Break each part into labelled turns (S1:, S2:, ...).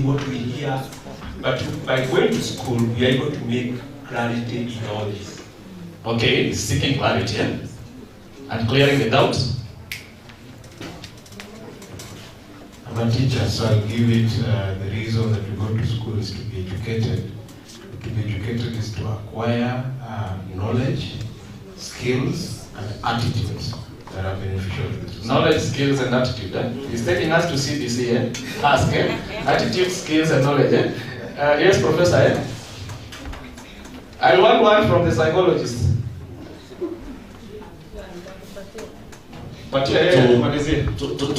S1: what we hear, but by going to school, we are able to make clarity in all this.
S2: Okay, seeking clarity and clearing the doubts.
S3: I'm a teacher, so I'll give it the reason that we go to school is to be educated. To be educated is to acquire knowledge, skills, and attitudes that are beneficial to the society.
S2: Knowledge, skills, and attitude. He's taking us to CBC. Ask, attitude, skills, and knowledge. Yes, Professor. I want one from the psychologist. But
S4: to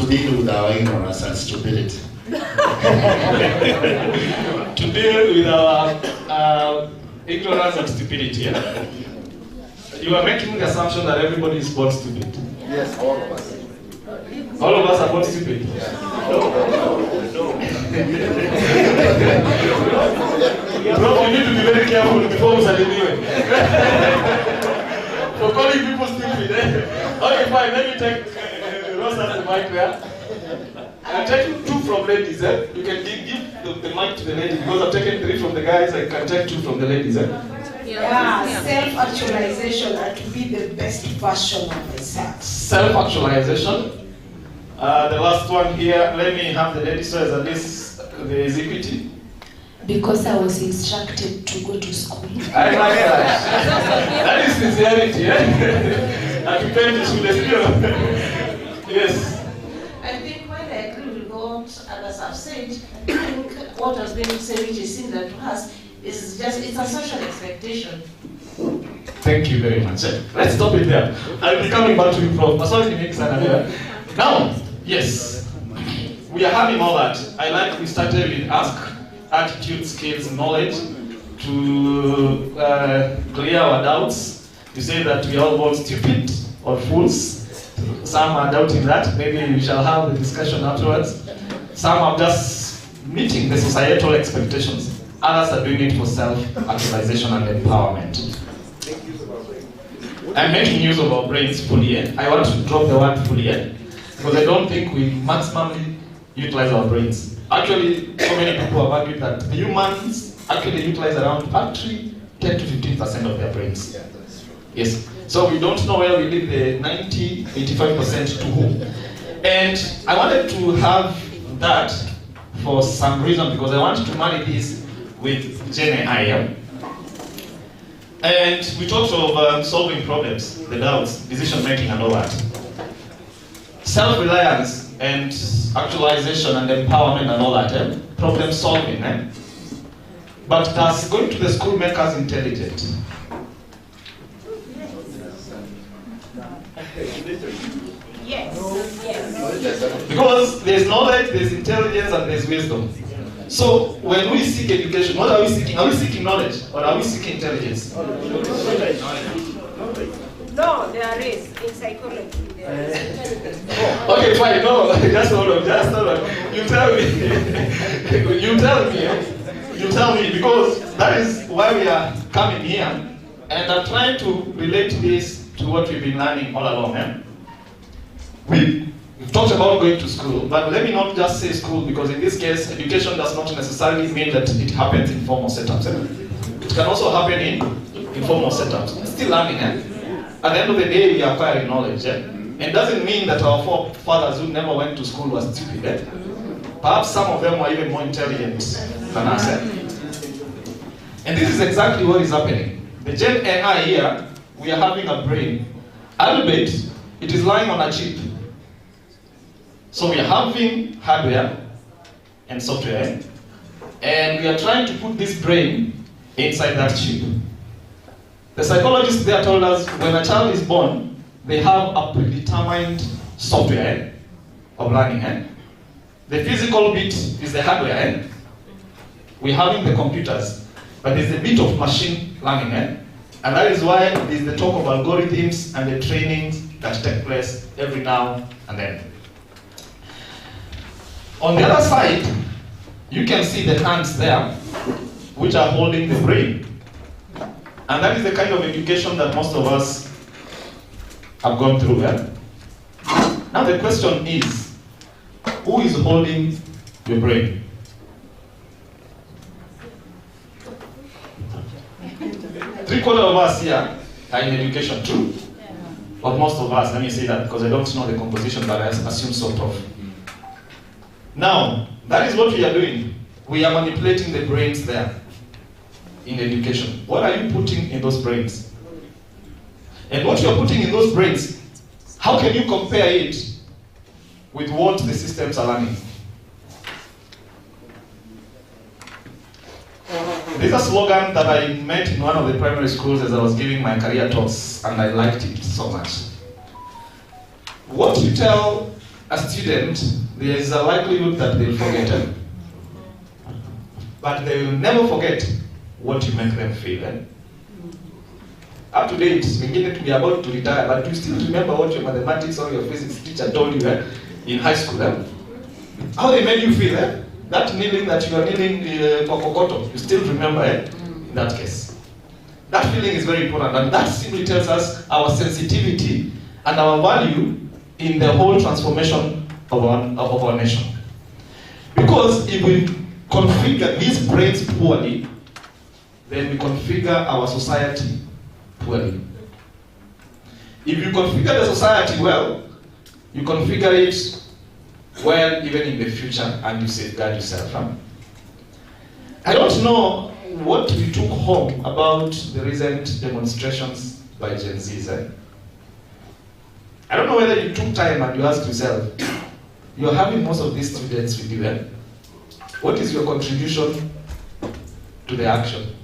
S4: deal with our ignorance and stupidity.
S2: To deal with our ignorance and stupidity. You are making the assumption that everybody is born stupid.
S4: Yes, all of us.
S2: All of us are born stupid. Bro, you need to be very careful before we start anyway. For calling people stupid. Okay, fine. Let me take Ross has the mic there. I'm taking 2 from ladies. You can give the mic to the lady because I've taken 3 from the guys. I can take 2 from the ladies.
S5: Yeah, self-actualization and to be the best version of myself.
S2: Self-actualization. The last one here, let me have the lady so as at least there is equity.
S6: Because I was instructed to go to school.
S2: I like that. That is sincerity, And to pay the school. Yes.
S7: I think when I agree with what others have said, I think what has been said, which is similar to us, is just, it's a social expectation.
S2: Thank you very much. Let's stop it there. I'll be coming back to you, Prof. Now, yes, we are having all that. I like we started with ask, attitude, skills, knowledge, to clear our doubts. You say that we are all born stupid or fools. Some are doubting that. Maybe we shall have the discussion afterwards. Some are just meeting the societal expectations. Others are doing it for self-actualization and empowerment. I'm making use of our brains fully. I want to drop the word fully because I don't think we maximally utilize our brains. Actually, so many people have argued that humans actually utilize around factory 10 to 15% of their brains.
S4: Yeah, that's true.
S2: Yes. So we don't know where we leave the 90, 85% to whom. And I wanted to have that for some reason because I wanted to marry this with GenAI. And we talked of solving problems, the doubts, decision making and all that. Self-reliance and actualization and empowerment and all that, problem solving. But does going to the school make us intelligent?
S5: Yes.
S2: Because there's knowledge, there's intelligence, and there's wisdom. So when we seek education, what are we seeking? Are we seeking knowledge or are we seeking intelligence?
S5: No, there is in psychology. There is.
S2: Okay, fine. No, just hold on. You tell me. You tell me because that is why we are coming here, and I'm trying to relate this to what we've been learning all along. We've talked about going to school, but let me not just say school because in this case, education does not necessarily mean that it happens in formal setups. It can also happen in informal setups. It's still learning. At the end of the day, we are acquiring knowledge. It doesn't mean that our forefathers who never went to school were stupid. Perhaps some of them were even more intelligent than us. And this is exactly what is happening. The GenAI here, we are having a brain. Albeit, it is lying on a chip. So we are having hardware and software, and we are trying to put this brain inside that chip. The psychologists there told us when a child is born, they have a predetermined software of learning. The physical bit is the hardware. We're having the computers, but there's a bit of machine learning. And that is why there's the talk of algorithms and the trainings that take place every now and then. On the other side, you can see the hands there, which are holding the brain. And that is the kind of education that most of us have gone through. Now the question is, who is holding your brain? 3/4 of us here are in education too. But most of us, let me say that because I don't know the composition, but I assume sort of. Now, that is what we are doing. We are manipulating the brains there in education. What are you putting in those brains? And what you are putting in those brains, how can you compare it with what the systems are learning? There's a slogan that I met in one of the primary schools as I was giving my career talks, and I liked it so much. What you tell a student, there is a likelihood that they'll forget it. But they will never forget what you make them feel. Up to date, beginning to be about to retire, but you still remember what your mathematics or your physics teacher told you in high school. How they made you feel. That kneeling that you are kneeling for Kokoto, you still remember in that case. That feeling is very important, and that simply tells us our sensitivity and our value in the whole transformation of our nation. Because if we configure these brains poorly, then we configure our society poorly. If you configure the society well, you configure it well even in the future, and you safeguard yourself. I don't know what we took home about the recent demonstrations by Gen Zs. I don't know whether you took time and you asked yourself, you're having most of these students with you. What is your contribution to the action?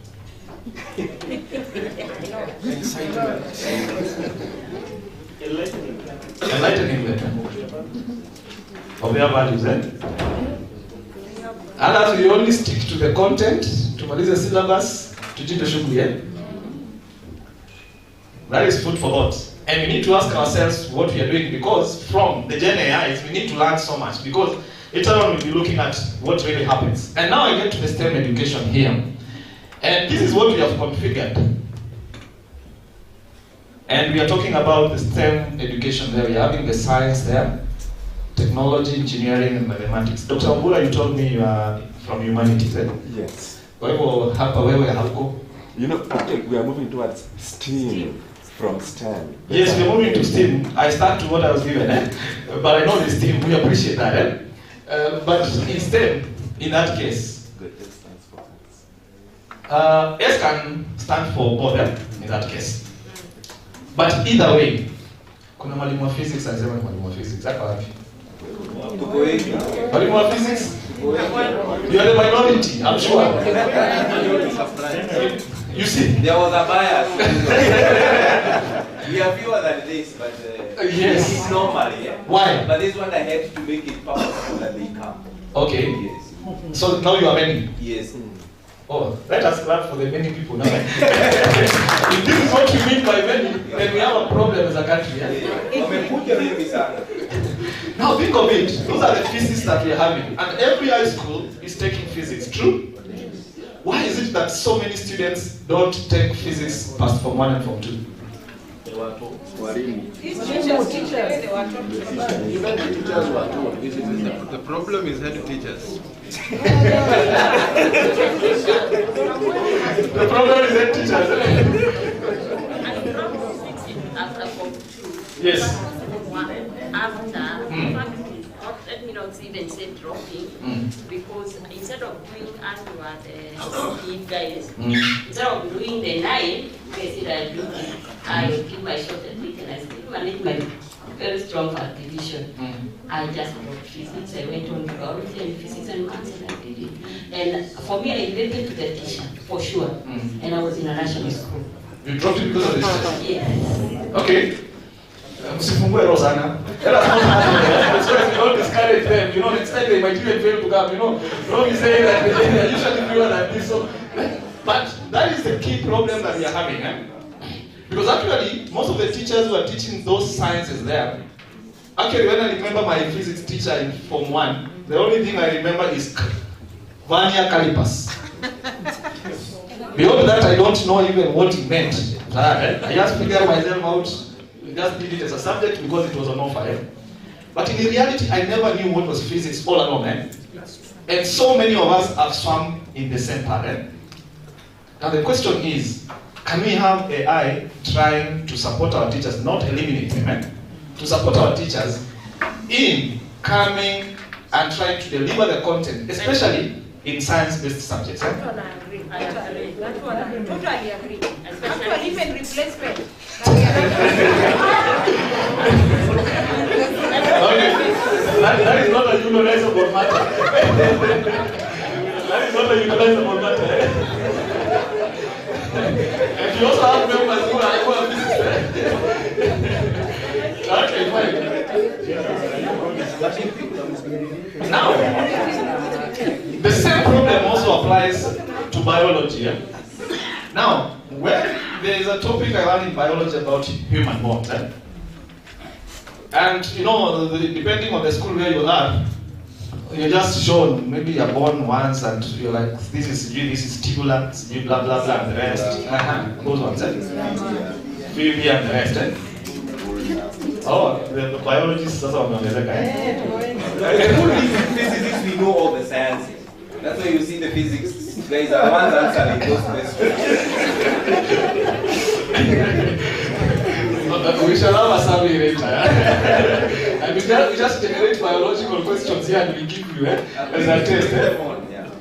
S2: Enlightening them. Of their values, Others, we only stick to the content, to the syllabus, to do the shughuli. That is food for thought. And we need to ask ourselves what we are doing, because from the GenAIs, we need to learn so much, because later on we'll be looking at what really happens. And now I get to the STEM education here. And this is what we have configured. And we are talking about the STEM education there. We are having the science there. Technology, engineering, and mathematics. Dr. Ambula, you told me you are from humanities,
S8: Yes.
S2: Kwa hivyo hapa wewe hauko?
S8: You know, we are moving towards STEAM from STEM.
S2: Yes, we are moving to STEAM. I start to what I was given, but I know the STEAM. We appreciate that. But in STEM, in that case,
S8: The S stands for
S2: S can stand for both in that case. But either way, kuna mwalimu wa physics alisema ni mwalimu wa physics. Hapa wapi? Mwalimu wa physics? You are the minority, I'm sure. You see?
S9: There was a bias. We are fewer than this, but
S2: yes.
S9: It's normal, yeah?
S2: Why?
S9: But this one I had to make it purposeful that they come.
S2: Okay.
S9: Yes.
S2: So now you are many?
S9: Yes.
S2: Oh, let us clap for the many people now. If this is what you mean by many, then we have a problem as a country. Now think of it. Those are the physics that we are having. And every high school is taking physics, true? Why is it that so many students don't take physics past Form 1 and Form 2?
S10: The problem is head teachers.
S2: The problem is head teachers.
S11: After Form 2.
S2: Yes.
S11: Let me not even say dropping, because instead of doing under the guys, instead of doing the 9, they said I give my shot at it, and I still manage my very strong division. I just dropped physics. I went on to biology and physics and maths, and I did it. And for me, I related to the teacher, for sure. And I was in a national school.
S2: You dropped it because of the teacher?
S11: Yes.
S2: Okay. Msifungue roho sana. Don't discourage them. You know, next time they might even fail to come. You know, don't be saying that they are usually fewer than this. So, but that is the key problem that we are having. Because actually, most of the teachers who are teaching those sciences there, actually, when I remember my physics teacher in Form 1, the only thing I remember is vernier calipers. Beyond that, I don't know even what it meant. I just figured myself out. Just did it as a subject because it was an offer. But in reality, I never knew what was physics all along. And so many of us have swum in the same path. Now the question is, can we have AI trying to support our teachers, not eliminate them, to support our teachers in coming and trying to deliver the content, especially in science-based subjects.
S11: That one I agree. I agree. That one I totally agree.
S7: Actually, even replacement.
S2: Okay. That is not a unionizable matter. That is not a unionizable matter. And you also have members who are physicists. Okay, fine. Now, the same problem also applies to biology. Now, when there is a topic I learned in biology about human bones, and you know, depending on the school where you are, you're just shown maybe you're born once and you're like, this is tubular, blah blah blah, and the rest. Those ones, Phoebe and the rest. Oh, the biologists also on the other guy.
S9: The good thing in physics, we know all the sciences. That's why you see the physics guys are ones answering those questions.
S2: We shall have a survey later. And we just generate biological questions here and we give you as a test.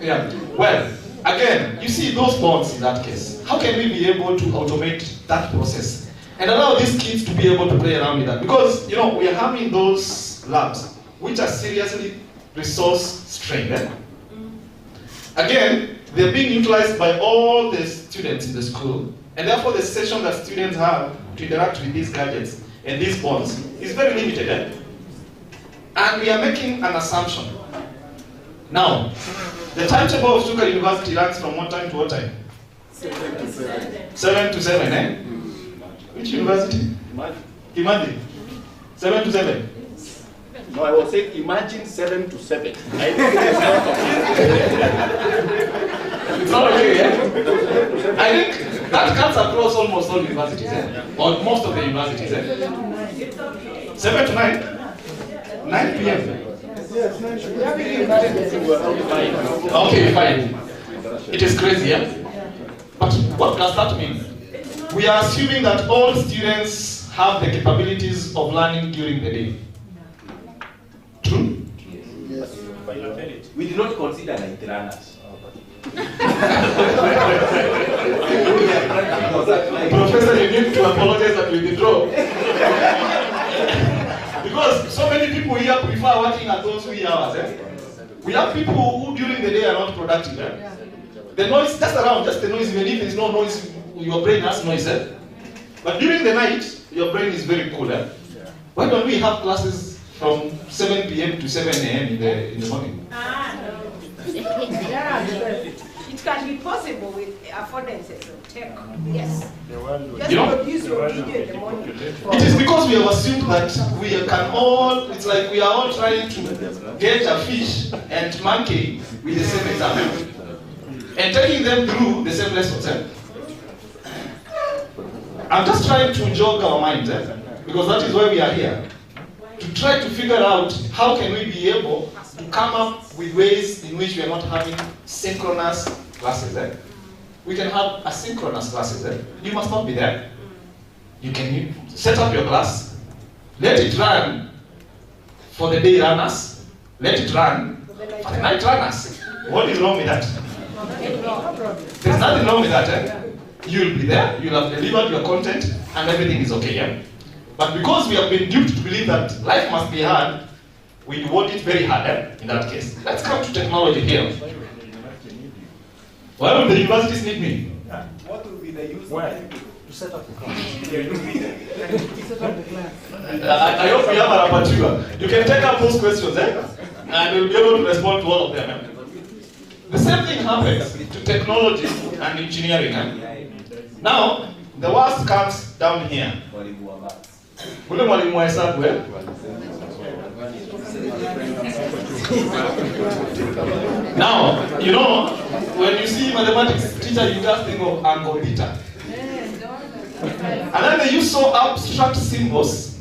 S2: Yeah. Well, again, you see those bonds in that case. How can we be able to automate that process and allow these kids to be able to play around with that? Because, you know, we are having those labs which are seriously resource strained. Again, they're being utilized by all the students in the school, and therefore the session that students have to interact with these gadgets and these bonds is very limited. And we are making an assumption. Now, the timetable of Stuka University runs from what time to what time? 7 to 7, Which university? Imagine. 7 to 7.
S4: No, I was saying imagine 7 to 7.
S2: It's not okay, I think that cuts across almost all universities, or most of the universities. 7 to 9? 9 p.m. Okay, fine. It is crazy, But what does that mean? We are assuming that all students have the capabilities of learning during the day. True?
S9: Yes. We did not consider night runners.
S2: Professor, you need to apologize and withdraw. Because so many people here prefer working at those wee hours. We have people who during the day are not productive. The noise, just around, just the noise, even if there is no noise, your brain has noise. But during the night, your brain is very cool. Why don't we have classes from 7 p.m. to 7 a.m. in the morning?
S7: It can be possible with affordances of tech. Yes.
S2: You know,
S7: produce your video in the morning.
S2: it is because we have assumed that we can all, it's like we are all trying to get a fish and monkey with the same exam. And taking them through the same lessons. I'm just trying to jog our minds, because that is why we are here. To try to figure out how can we be able to come up with ways in which we are not having synchronous classes. We can have asynchronous classes. You must not be there. You can set up your class, let it run for the day runners, let it run for the night runners. What is wrong with that? There's nothing wrong with that. You'll be there, you'll have delivered your content, and everything is okay. But because we have been duped to believe that life must be hard, we want it very hard in that case. Let's come to technology here. Why would the universities need me?
S9: What will be the use
S10: to set up the class?
S2: I hope we have a rapporteur. You can take up those questions, and we'll be able to respond to all of them. The same thing happens to technology and engineering. Now, the worst comes down here. Ule mwalimu wa hesabu, Now, you know, when you see mathematics teacher, you just think of angle theta. And then they use so abstract symbols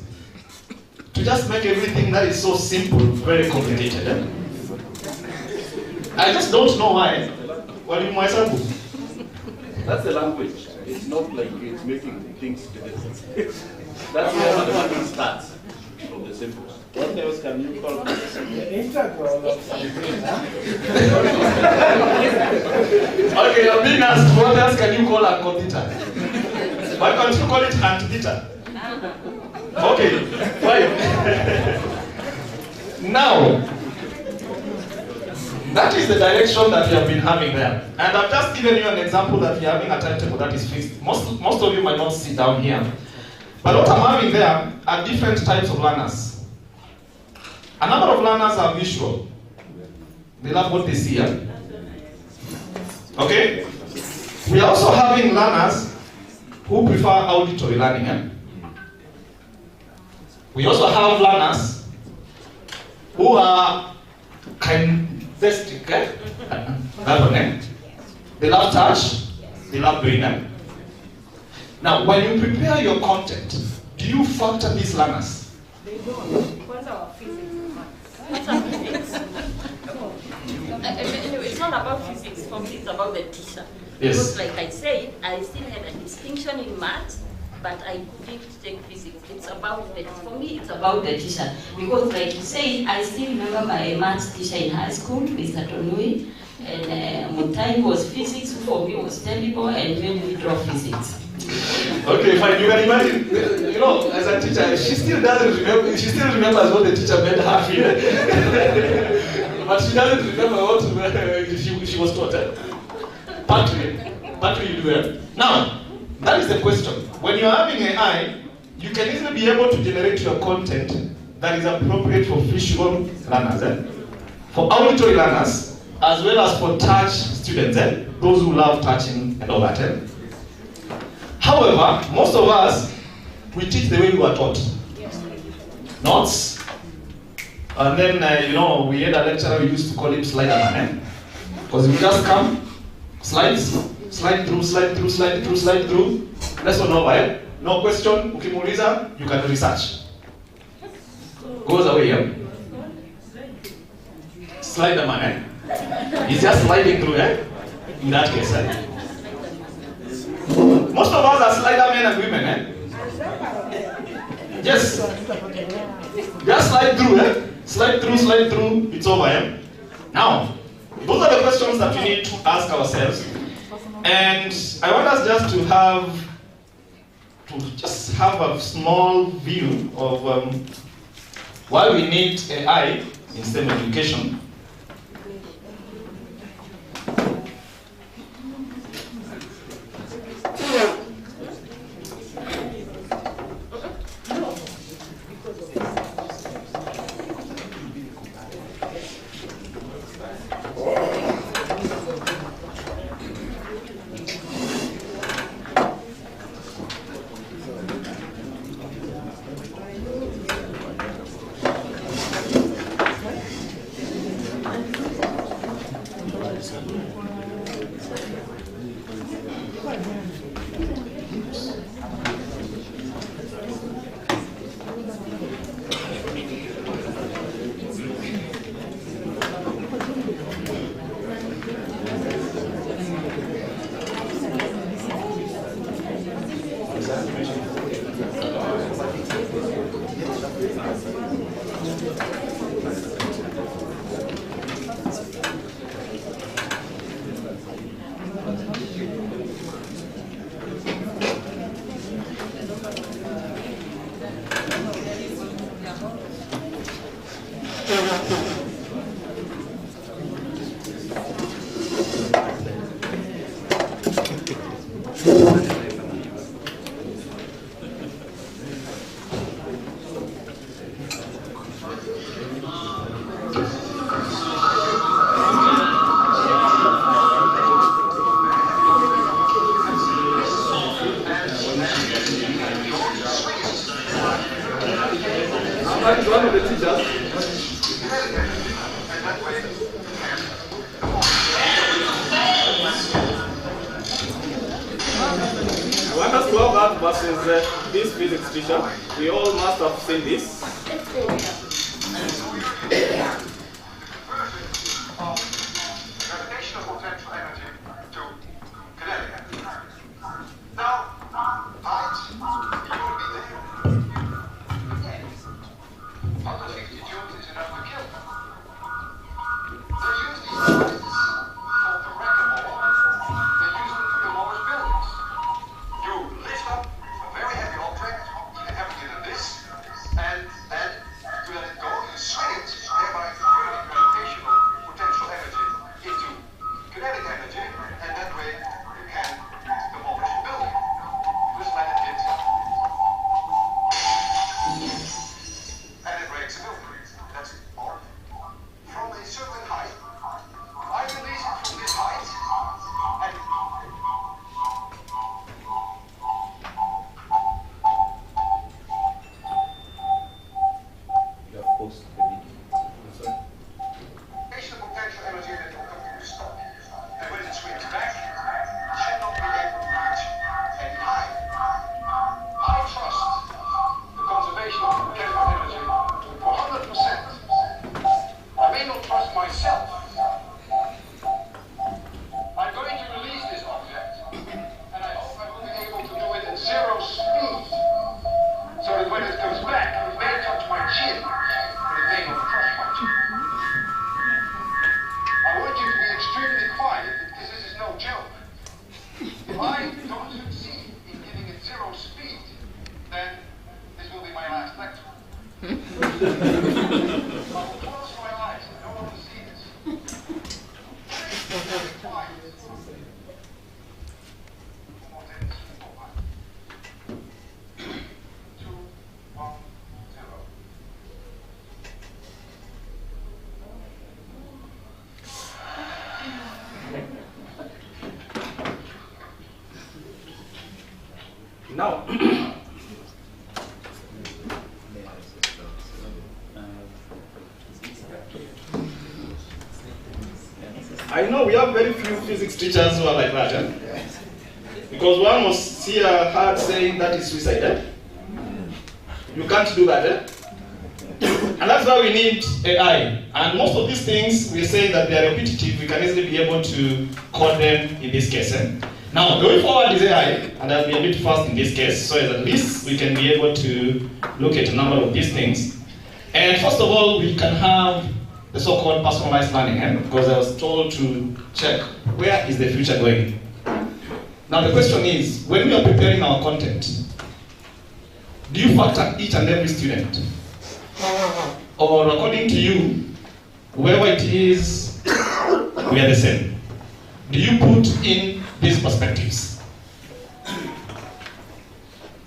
S2: to just make everything that is so simple very complicated. I just don't know why. Mwalimu wa hesabu.
S4: That's the language. It's not like it's making things difficult. That's where mathematics starts, from the simple. What else can you call
S2: Okay, you're being asked, what else can you call a computer? Why can't you call it anteater? Okay, fine. Now, that is the direction that we have been having there. And I've just given you an example that we are having a timetable that is fixed. Most of you might not sit down here. But what I'm having there are different types of learners. A number of learners are visual. They love what they see. Yeah? Okay? We are also having learners who prefer auditory learning. Yeah? We also have learners who are kinesthetic. Eh? That one, eh? They love touch, they love doing that. Now, when you prepare your content, do you factor these learners?
S11: They don't. What's our physics? Anyway, it's not about physics. For me, it's about the teacher.
S2: Yes.
S11: Because, like I said, I still had a distinction in math, but I couldn't take physics. It's about the, for me, it's about the teacher. Because, like you said, I still remember my math teacher in high school, Mr. Tonui, and Mutai was physics, who for me was terrible, and then we draw physics.
S2: Okay, fine. You can imagine, you know, as a teacher, she still doesn't remember. She still remembers what the teacher made her feel, but she doesn't remember what she was taught. Partly you do it. Now, that is the question. When you are having AI, you can easily be able to generate your content that is appropriate for visual learners, for auditory learners, as well as for touch students, those who love touching and all that. However, most of us, we teach the way we were taught. Notes. And then, you know, we had a lecturer we used to call him Sliderman. Because we just come, slides, slide through, slide through, slide through, slide through. Lesson over, no question, ukimuuliza, you can research. Goes away, Sliderman, He's just sliding through, in that case, Most of us are slider men and women, Yes. Just slide through, Slide through, it's over, Now, those are the questions that we need to ask ourselves. And I want us just to have a small view of why we need AI in STEM education.
S9: This physics teacher, we all must have seen this.
S12: Gravitational potential energy to kinetic energy. Now,
S2: Now, I know we have very few physics teachers who are like that, eh? Because one was see a heart saying that is suicide, eh? You can't do that, eh? And that's why we need AI. And most of these things, we say that they are repetitive, we can easily be able to code them in this case, eh? Now, going forward is AI, and I'll be a bit fast in this case, so at least we can be able to look at a number of these things. And first of all, we can have the so-called personalized learning, because I was told to check where is the future going. Now, the question is, when we are preparing our content, do you factor each and every student? Or according to you, whoever it is, we are the same? Do you put in these perspectives?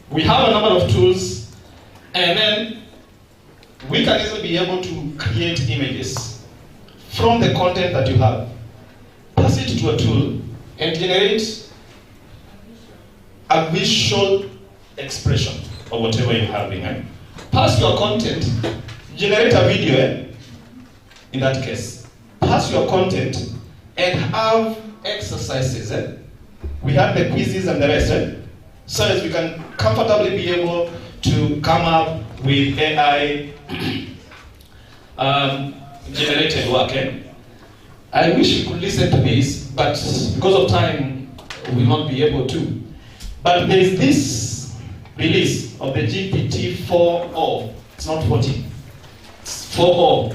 S2: We have a number of tools, and then we can easily be able to create images from the content that you have. Pass it to a tool and generate a visual expression of whatever you have in. Pass your content, generate a video in that case. Pass your content and have exercises. We have the quizzes and the rest, so as we can comfortably be able to come up with AI generated work. I wish you could listen to this, but because of time, we will not be able to. But there is this release of the GPT 4.0. It's not 14. It's 4.0.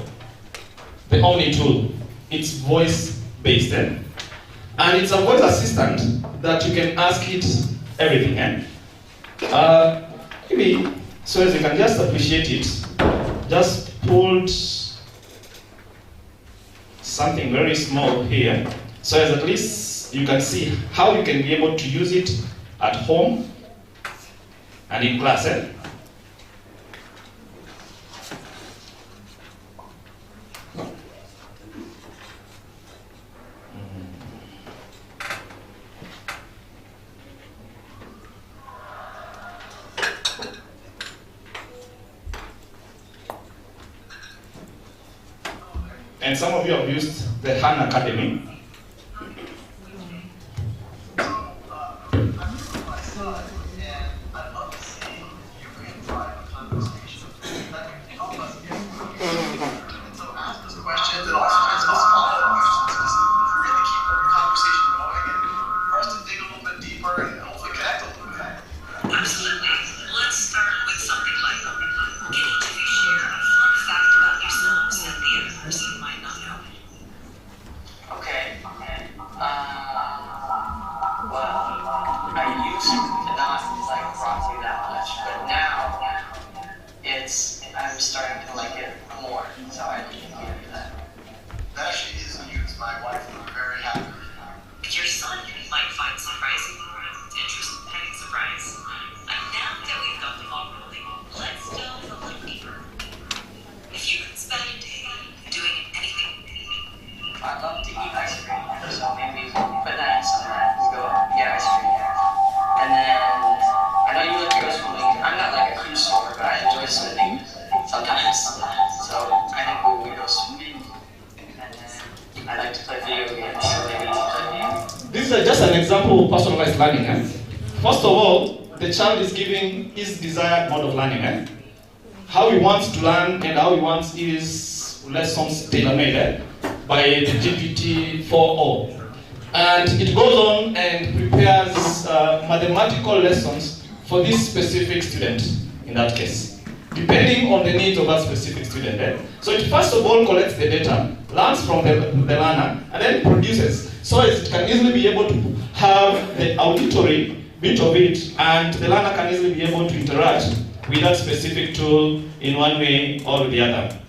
S2: The only tool. It's voice-based. And it's a voice assistant that you can ask it everything. Maybe, so as you can just appreciate it, just pulled something very small here, so as at least you can see how you can be able to use it at home and in class. And some of you have used the Han Academy. This is just an example of personalized learning. First of all, the child is giving his desired mode of learning. How he wants to learn and how he wants his lessons tailor-made by the GPT 4.0. And it goes on and prepares mathematical lessons for this specific student in that case, depending on the needs of that specific student. So it first of all collects the data, learns from the learner, and then produces, so as it can easily be able to have the auditory bit of it, and the learner can easily be able to interact with that specific tool in one way or the other.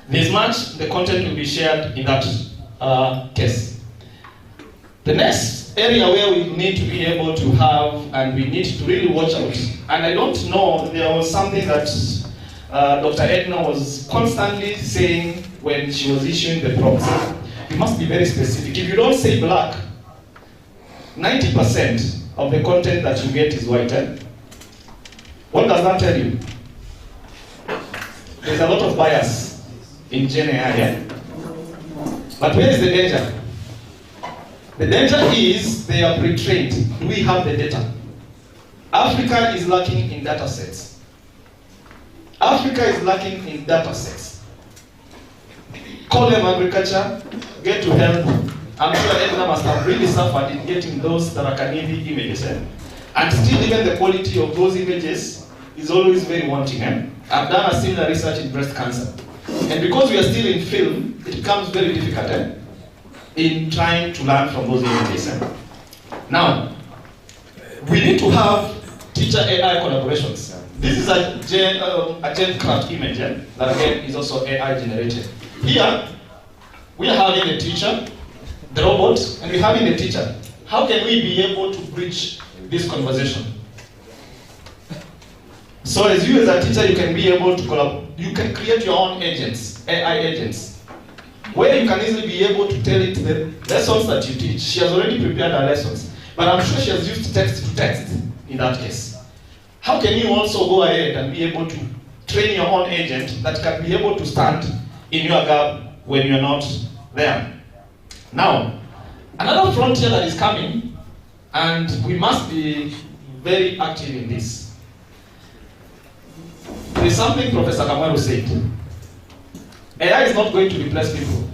S2: This much, the content will be shared in that case. The next area where we need to be able to have, and we need to really watch out, and I don't know, there was something that Dr. Edna was constantly saying when she was issuing the prompts. You must be very specific. If you don't say black, 90% of the content that you get is white. What does that tell you? There's a lot of bias in GenAI. But where is the danger? The danger is they are pre-trained. Do we have the data? Africa is lacking in data sets. Africa is lacking in data sets. Call them agriculture, get to health. I'm sure Edna must have really suffered in getting those Tarakanivi images. And still even the quality of those images is always very wanting. I've done a similar research in breast cancer. And because we are still in film, it becomes very difficult in trying to learn from those images. Now, we need to have teacher AI collaborations. This is a GenCraft image that again is also AI generated. Here, we are having a teacher, the robot, and we're having a teacher. How can we be able to bridge this conversation? So as you as a teacher, you can be able to collaborate. You can create your own agents, AI agents, where you can easily be able to tell it the lessons that you teach. She has already prepared her lessons, but I'm sure she has used text to text in that case. How can you also go ahead and be able to train your own agent that can be able to stand in your gap when you're not there? Now, another frontier that is coming, and we must be very active in this. There is something Professor Kamweru said. AI is not going to replace people.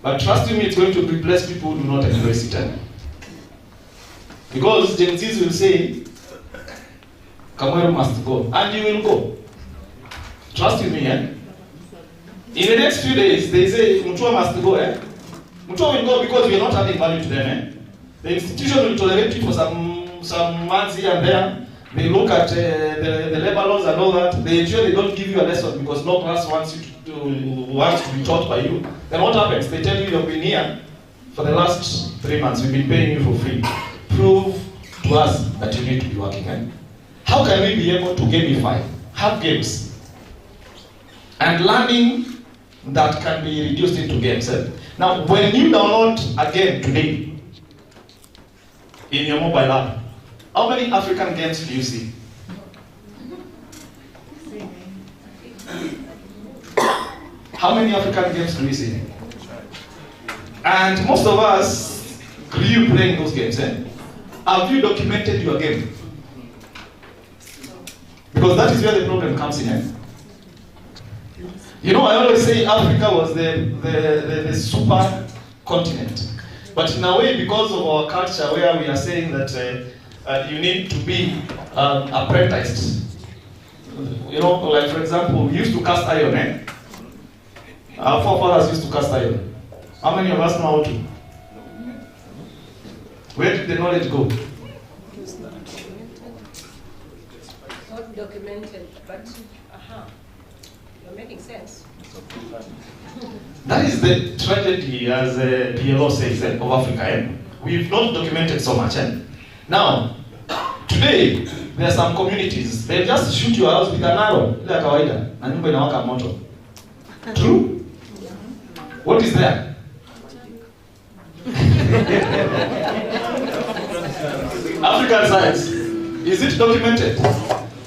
S2: But trust me, it's going to replace people who do not embrace it. Because Gen Zs will say, Kamweru must go, and you will go. Trust me, In the next few days, they say, Mutua must go, Mutua will go because we are not adding value to them, The institution will tolerate it for some months here and there. They look at the labor laws and all that. They ensure they don't give you a lesson because no class wants to be taught by you. Then what happens? They tell you you've been here for the last 3 months. We've been paying you for free. Prove to us that you need to be working. How can we be able to gamify, have games, and learning that can be reduced into games? Now, when you download a game today in your mobile app, how many African games do you see? How many African games do we see? And most of us grew playing those games. Have you documented your game? Because that is where the problem comes in. You know, I always say Africa was the super continent. But in a way, because of our culture, where we are saying that you need to be apprenticed. You know, like for example, we used to cast iron. Our forefathers used to cast iron. How many of us know how to? Where did the knowledge go?
S12: Not documented, but you're making sense.
S2: That is the tragedy, as PLO says, of Africa. We've not documented so much. Now, today, there are some communities, they just shoot your house with an arrow, like kawaida, na nyumba inawaka moto. True? What is there? African science, is it documented?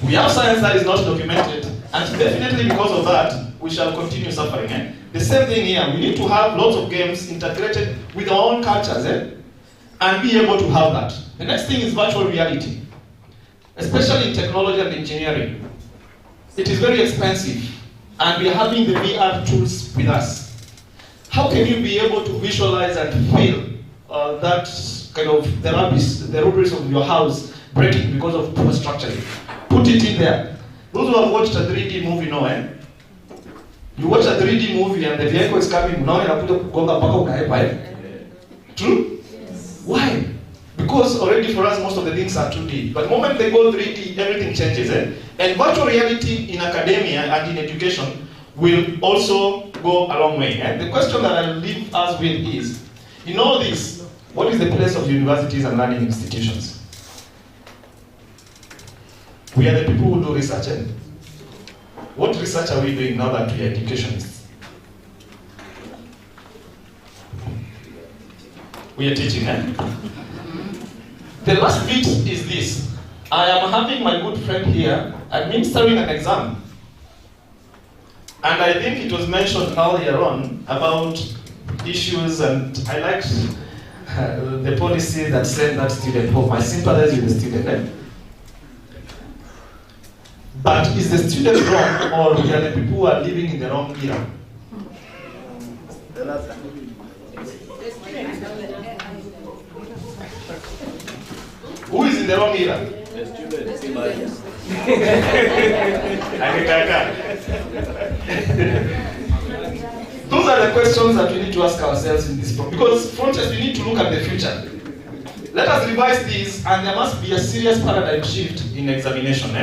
S2: We have science that is not documented, and definitely because of that, we shall continue suffering. The same thing here, we need to have lots of games integrated with our own cultures, and be able to have that. The next thing is virtual reality, especially in technology and engineering. It is very expensive, and we are having the VR tools with us. How can you be able to visualize and feel that kind of the rubbish of your house breaking because of poor structuring? Put it in there. Those who have watched a 3D movie know, You watch a 3D movie and the vehicle is coming, now you have to go back. True? Yes. Why? Because already for us most of the things are 2D. But the moment they go 3D, everything changes. And virtual reality in academia and in education will also go a long way. The question that I'll leave us with is, in all this, what is the place of universities and learning institutions? We are the people who do research. What research are we doing now that we are educationists? We are teaching, The last bit is this. I am having my good friend here administering an exam. And I think it was mentioned earlier on about issues, and I liked the policy that sent that student home. I sympathize with the student. But is the student wrong, or we are the people who are living in the wrong era? Who is in the wrong era?
S4: The student.
S2: Those are the questions that we need to ask ourselves in this program. Because frontiers, we need to look at the future. Let us revise these, and there must be a serious paradigm shift in examination.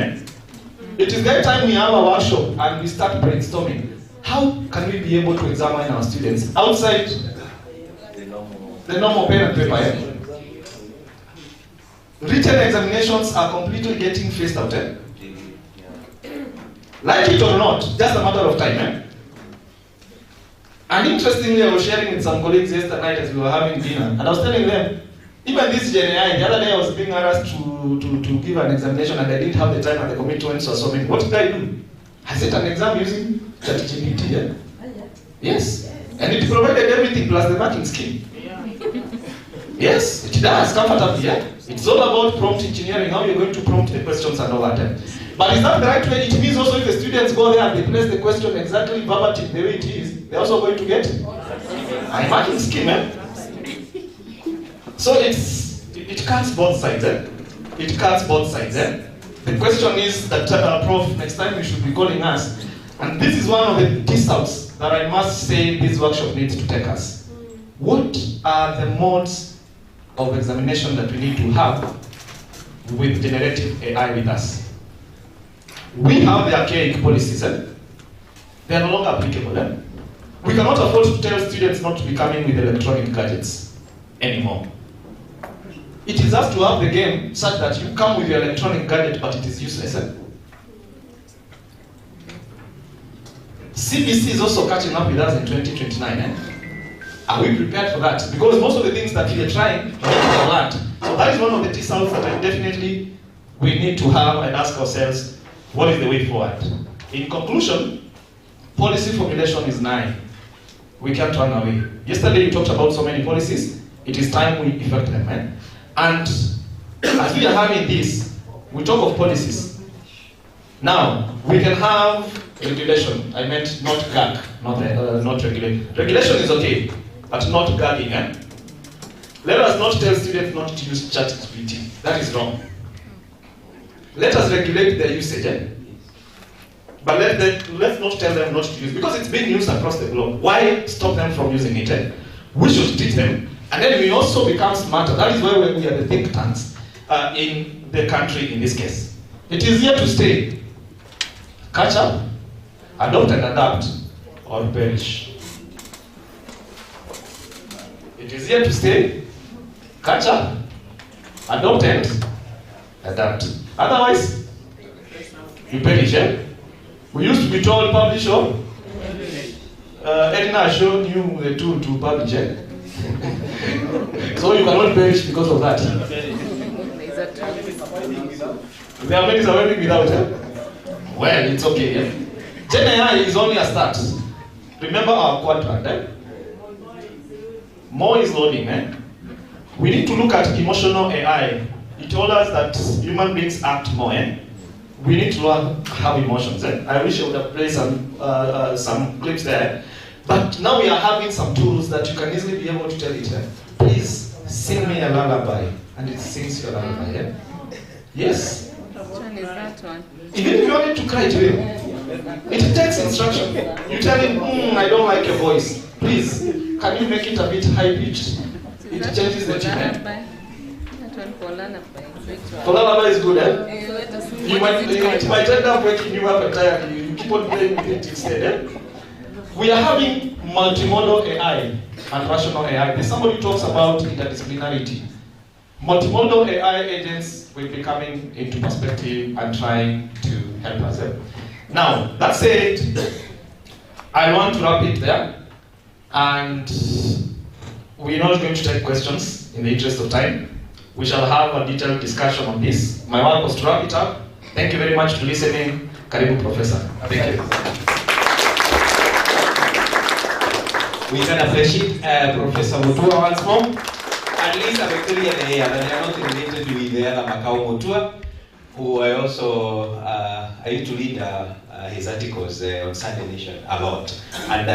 S2: It is that time we have a workshop and we start brainstorming. How can we be able to examine our students outside the normal pen and paper? Written examinations are completely getting phased out. Like it or not, just a matter of time. And interestingly, I was sharing with some colleagues yesterday night as we were having dinner, and I was telling them, even this GenAI, the other day I was being asked to give an examination and I didn't have the time and the commitments were so many. What did I do? I set an exam using ChatGPT. Yes. And it provided everything plus the marking scheme. Yes, it does, comfortably. It's all about prompt engineering, how you're going to prompt the questions and all that. But is that the right way? It means also if the students go there and they place the question exactly verbatim the way it is, they're also going to get a marking scheme. So it cuts both sides. It cuts both sides. The question is that, Prof, next time you should be calling us. And this is one of the tease-outs that I must say this workshop needs to take us. What are the modes of examination that we need to have with generative AI with us? We have the archaic policies. They are no longer applicable. We cannot afford to tell students not to be coming with electronic gadgets anymore. It is up to have the game such that you come with your electronic gadget, but it is useless. CBC is also catching up with us in 2029. Are we prepared for that? Because most of the things that we are trying are learned. So that is one of the T-cells that definitely we need to have and ask ourselves, what is the way forward? In conclusion, policy formulation is nigh. We can't run away. Yesterday you talked about so many policies. It is time we effect them. And as we are having this, we talk of policies. Now, we can have regulation. I meant not gag, not regulation. Regulation is okay, but not gagging. Let us not tell students not to use ChatGPT. That is wrong. Let us regulate their usage. But let's not tell them not to use, because it's being used across the globe. Why stop them from using it? We should teach them, and then we also become smarter. That is why we are the think tanks in the country in this case. It is here to stay. Catch up, adopt and adapt, or perish. It is here to stay. Catch up, adopt and adapt. Otherwise, you perish. We used to be told publish or Edna showed you the tool to publish. So you cannot perish because of that. There are many surviving without it. Well, it's okay. GenAI is only a start. Remember our quadrant. More is loading. We need to look at emotional AI. It told us that human beings act more. We need to learn how emotions. I wish I would have played some clips there. But now we are having some tools that you can easily be able to tell it, please sing me a lullaby. And it sings your lullaby. Yes.
S13: Which one is that one?
S2: Even if you want it to cry to him, it takes instruction. You tell him, I don't like your voice. Please, can you make it a bit high-pitched? It changes the tune.
S13: one for lullaby.
S2: For lullaby is good, eh? It might end up waking you up entirely. You keep on playing with it instead, eh? We are having multimodal AI and rational AI. There's somebody who talks about interdisciplinarity. Multimodal AI agents will be coming into perspective and trying to help us. Now, that said, I want to wrap it there. And we're not going to take questions in the interest of time. We shall have a detailed discussion on this. My work was to wrap it up. Thank you very much for listening. Karibu, Professor. Thank you.
S9: We can appreciate Professor Mutua once more. At least I'm clear there that they are not related with the other Macau Mutua, who I also I used to read his articles on Sunday Nation a lot. And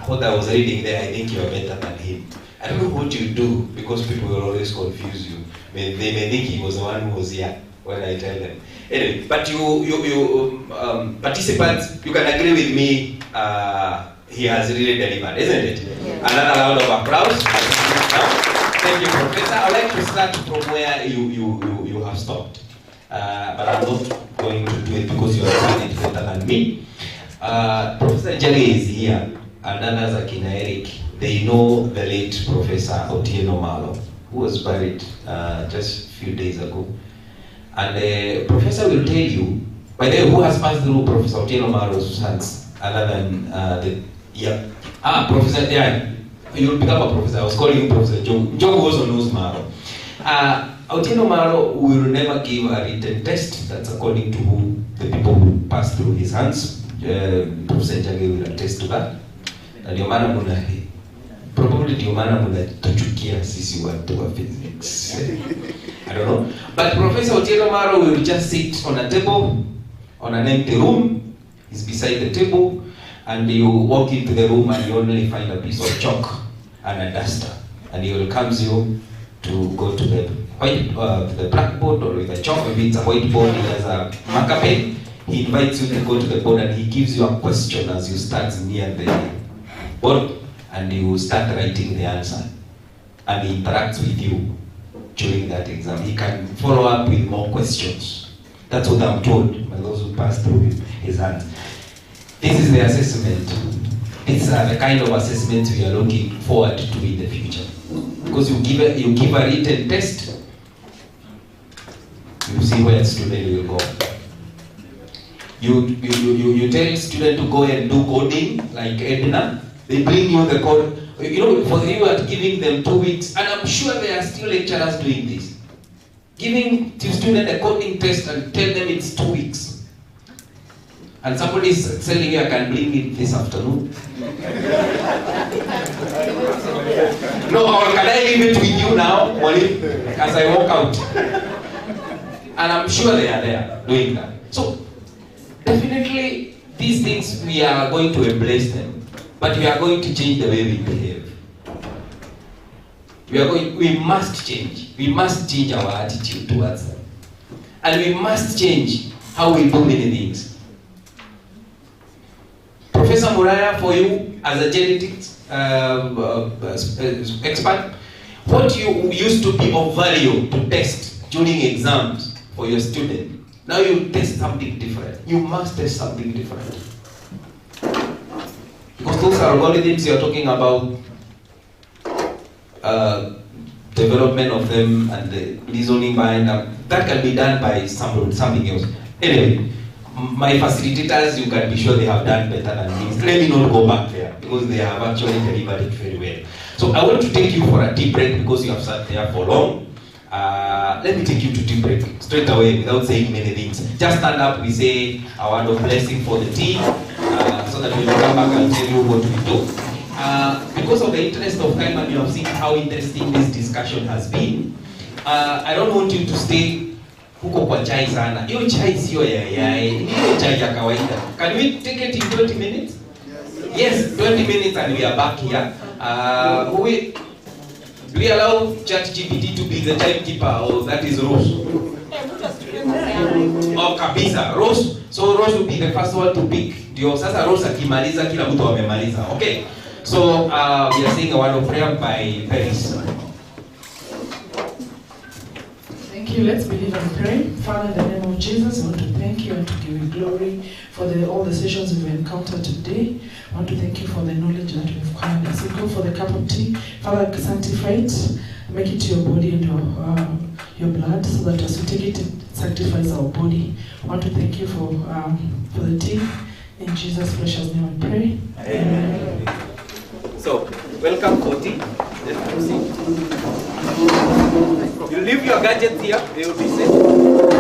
S9: what I was reading there, I think you are better than him. I don't know what you do because people will always confuse you. They may think he was the one who was here when I tell them. Anyway, but you participants, you can agree with me. He has really delivered, isn't it? Yeah. Another round of applause. Thank you, Professor. I'd like to start from where you have stopped. But I'm not going to do it because you have done it better than me. Professor Jage is here, and others like Eric. They know the late Professor Otieno Malo, who was buried just a few days ago. And the professor will tell you, by the way, who has passed through Professor Otieno Malo's hands, other than Professor, yeah, you'll become a professor. I was calling him Professor Joe. Joe also knows Malo. Otieno Malo will never give a written test. That's according to the people who passed through his hands. Professor Jage will attest to that. And your man probably ndio maana mnatuchukia sisi watu wa physics. I don't know. But Professor Otieno Malo will just sit on a table, on an empty room. He's beside the table, and you walk into the room and you only find a piece of chalk and a duster. And he welcomes you to go to the the blackboard or with a chalk. Maybe it's a whiteboard, he has a marker pen. He invites you to go to the board and he gives you a question as you start near the board. And you start writing the answer, and he interacts with you during that exam. He can follow up with more questions. That's what I'm told by those who pass through his hands. This is the assessment. It's the kind of assessment we are looking forward to in the future. Because you give a written test, you see where the student will go. You tell student to go and do coding like Edna. They bring you the code. You know, for you are giving them 2 weeks, and I'm sure there are still lecturers doing this. Giving to student a coding test and tell them it's 2 weeks. And somebody is telling you I can bring it this afternoon. No, or can I leave it with you now, as I walk out? And I'm sure they are there doing that. So, definitely, these things, we are going to embrace them. But we are going to change the way we behave. We must change. We must change our attitude towards them. And we must change how we do many things. Professor Muraya, for you, as a genetics expert, what you used to be of value to test during exams for your student, now you test something different. You must test something different. Because those algorithms you're talking about, development of them and the reasoning behind them, that can be done by something else. Anyway, my facilitators, you can be sure they have done better than me. Let me not go back there because they have actually delivered it very well. So I want to take you for a tea break because you have sat there for long. Let me take you to tea break straight away without saying many things. Just stand up, we say a word of blessing for the tea. So that we will come back and tell you what we do. Because of the interest of time, and you have seen how interesting this discussion has been, I don't want you to stay huko kwa chai sana. Hiyo chai sio ya hiyo chai ya kawaida. Can we take it in 20 minutes? Yes, 20 minutes and we are back here. Do we allow ChatGPT to be the timekeeper, or that is Rose? Oh, kabisa, Rose. So Rose will be the first one to pick. Ndio sasa Rose akimaliza kila mtu amemaliza. Okay. So we are saying a word of prayer by Paris.
S13: Thank you. Let's believe and pray. Father, in the name of Jesus, I want to thank you and to give you glory for all the sessions we've encountered today. I want to thank you for the knowledge that we've acquired. As we go for the cup of tea, Father, sanctify it, make it your body and your blood, so that as we take it, it sanctifies our body. I want to thank you for the tea. In Jesus' precious name I pray. Amen.
S9: So, welcome for tea. Just proceed. You leave your gadgets here, they will be safe.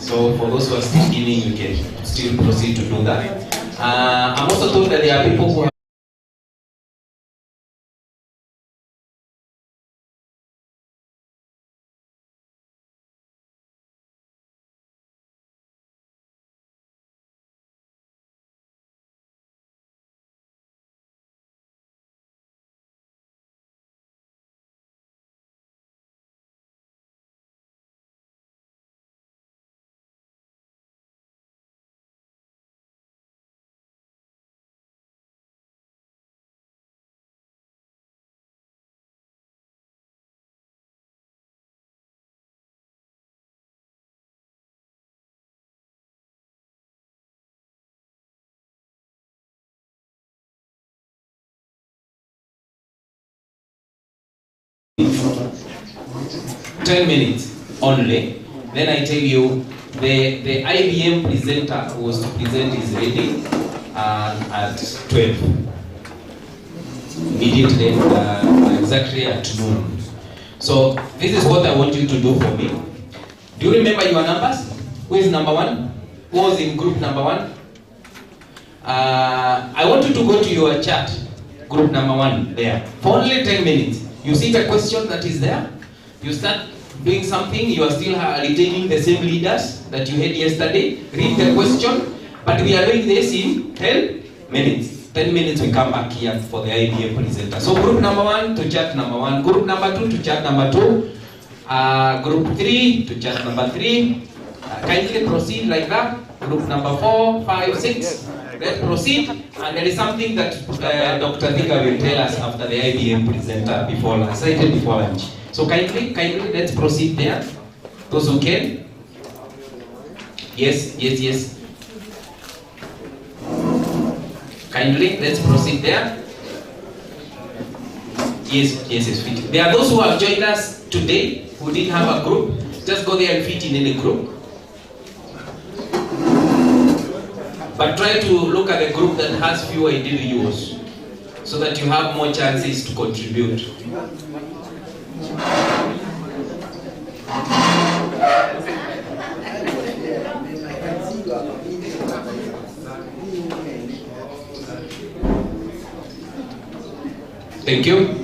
S9: So for those who are still beginning, you can still proceed to do that. I'm also told that there are people who have 10 minutes only. Then I tell you, the IBM presenter who was to present is ready at 12. Immediately, exactly at noon. So this is what I want you to do for me. Do you remember your numbers? Who is number one? Who was in group number one? I want you to go to your chat, group number one there, for only 10 minutes. You see the question that is there, you start doing something, you are still retaining the same leaders that you had yesterday, read the question, but we are doing this in 10 minutes. 10 minutes we come back here for the IBM presenter. So group number one to chat number one, group number two to chat number two, group three to chat number three. Kindly proceed like that. Group number 4, 5, 6. Let's proceed. And there is something that Dr. Thika will tell us after the IBM presenter before lunch. So kindly, let's proceed there. Those who can. Yes. Kindly, let's proceed there. Yes, fit. There are those who have joined us today who didn't have a group. Just go there and fit in any group. But try to look at the group that has fewer individuals so that you have more chances to contribute. Thank you.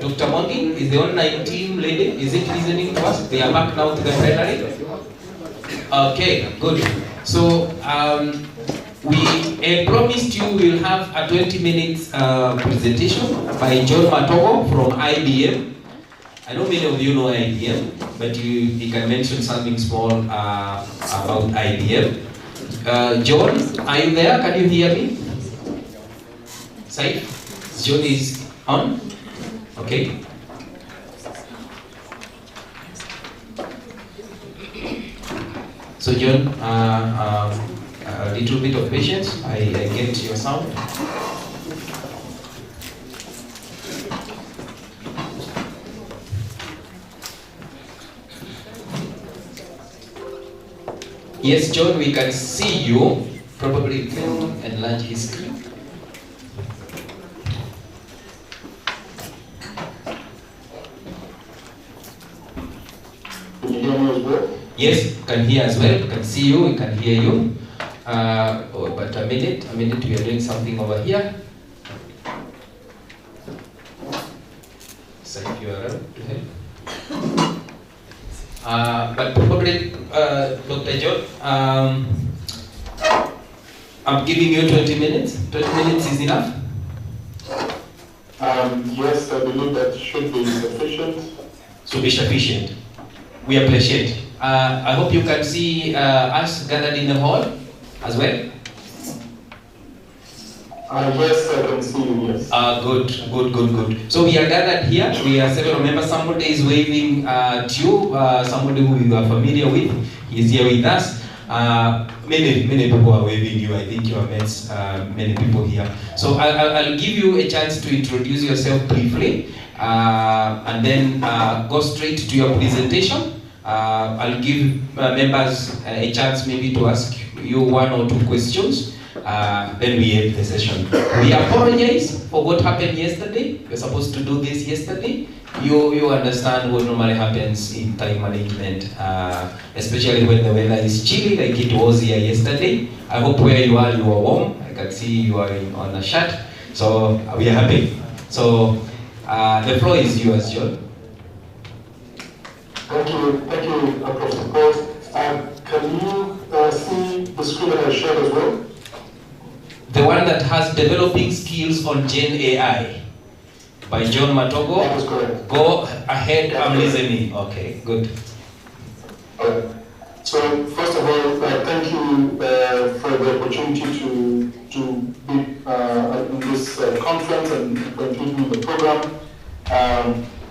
S9: Dr. Mondi, is the online team lady, is it listening to us? They are back now to the plenary? Okay, good. So, we promised you we'll have a 20 minutes presentation by John Matogo from IBM. I know many of you know IBM, but you can mention something small about IBM. John, are you there? Can you hear me? Saif? John is on? Okay. So John, a little bit of patience. I get your sound. Yes, John, we can see you. Probably you can enlarge his screen.
S14: Can you hear me as well?
S9: Yes, can hear as well. Can see you. We can hear you. But a minute. We are doing something over here. So if you are around to help. But probably, Dr. John, I'm giving you 20 minutes. 20 minutes is enough?
S14: Yes, I believe that should be sufficient.
S9: Should be sufficient. We appreciate. I hope you can see us gathered in the hall as well.
S14: Yes, I can see you, yes.
S9: Good. So we are gathered here. We are several members. Somebody is waving to you, somebody who you are familiar with. He is here with us. Many people are waving you. I think you have met many people here. So I'll give you a chance to introduce yourself briefly and then go straight to your presentation. I'll give members a chance maybe to ask you one or two questions. Then we end the session. We apologize for what happened yesterday. We're supposed to do this yesterday. You understand what normally happens in time management, especially when the weather is chilly like it was here yesterday. I hope where you are warm. I can see you are on a shirt. So we are happy. So the floor is yours, John.
S14: Thank you, Professor Paul. Can you see the screen that I shared as well?
S9: The one that has developing skills on GenAI by John Matogo.
S14: That is correct.
S9: Go ahead, I'm listening. Okay, good.
S14: Alright. So first of all, thank you for the opportunity to be in this conference and for including in the program.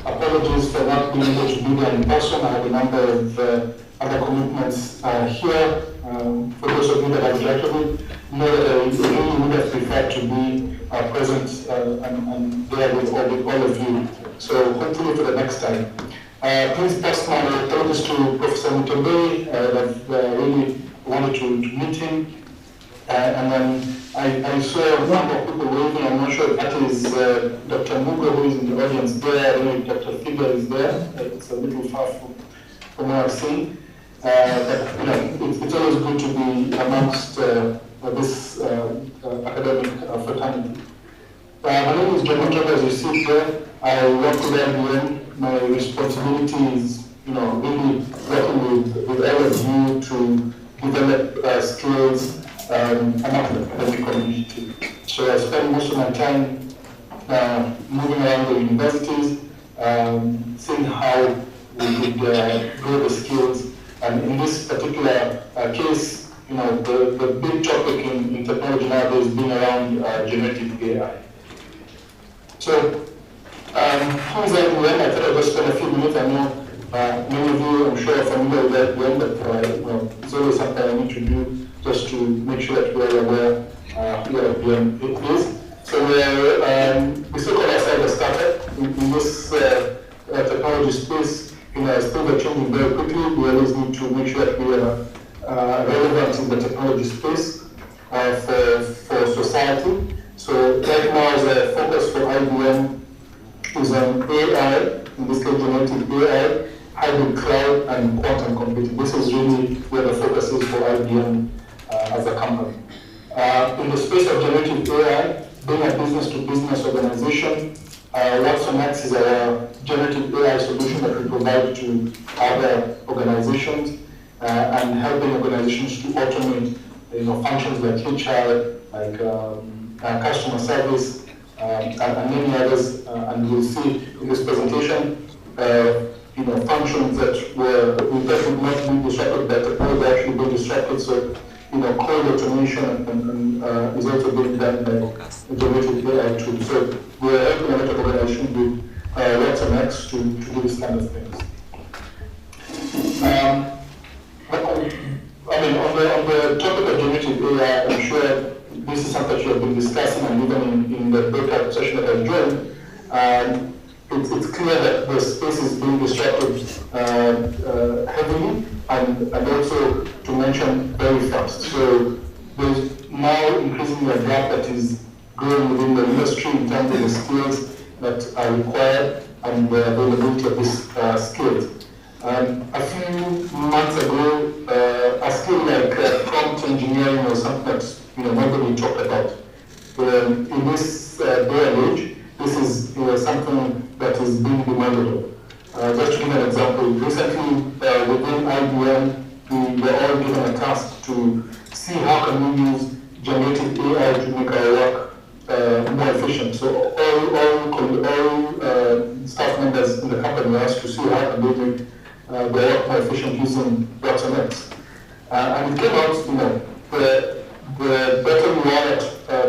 S14: Apologies for not being able to be there in person. I have a number of other commitments here. For those of you that I've interacted with, know that I really would have preferred to be present and there with all of you. So hopefully for the next time. Please pass my thanks to Professor Mutombe. I've really wanted to meet him. And then I saw a number of people waving. I'm not sure if that is Dr. Mugo who is in the audience there. I don't know if Dr. Figa is there. It's a little far from what I've seen. But you know, it's always good to be amongst this academic fraternity. My name is John Matogo, as you see here. I work with IBM. My responsibility is, really working with all of you to develop skills among the academic community. So I spend most of my time moving around the universities, seeing how we could grow the skills. And in this particular case, the big topic in technology nowadays is being around generative AI. So, who is IBM? I thought I'd just spend a few minutes. I know many of you, I'm sure, are familiar with IBM, but it's always something I need to do just to make sure that we are aware who IBM is. So we still call ourselves a startup in this technology space. As things are changing very quickly, we always need to make sure that we are relevant in the technology space for society. So right now, the focus for IBM is on AI, in this case generative AI, hybrid cloud, and quantum computing. This is really where the focus is for IBM as a company. In the space of generative AI, being a business-to-business organization, Watson X is our generative AI solution that we provide to other organizations and helping organizations to automate functions like HR, like customer service, and many others. And we'll see in this presentation, functions that were not being disrupted by technology actually being disrupted. So, code automation and is also being done by generative AI tools. So we're helping a lot of organizations with Watson X to do this kind of things. On the topic of generative AI, I'm sure this is something that you have been discussing, and even in the breakout session that I joined, it's clear that the space is being disrupted heavily, and also to mention very fast. So there's now increasingly a gap that is growing within the industry in terms of the skills that are required and the availability of these skills. A few months ago, a skill like prompt engineering was something that nobody talked about. In this day and age, this is something that is being demanded of. Just to give an example, recently within IBM, we were all given a task to see how can we use generative AI to make our work more efficient. So all staff members in the company were asked to see how can they make their work more efficient using Watson X. And it came out, the better you are at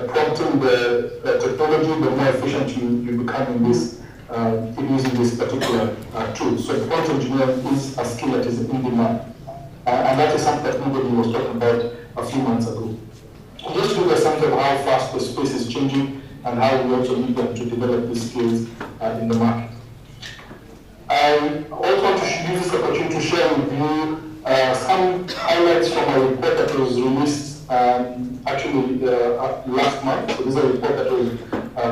S14: prompting the technology, the more efficient you become in using this particular tool. So prompt engineering is a skill that is in demand. And that is something that nobody was talking about a few months ago. Just to give a sense of how fast the space is changing and how we also need them to develop these skills in the market. I also want to use this opportunity to share with you some highlights from a report that was released actually last month. So this is a report that was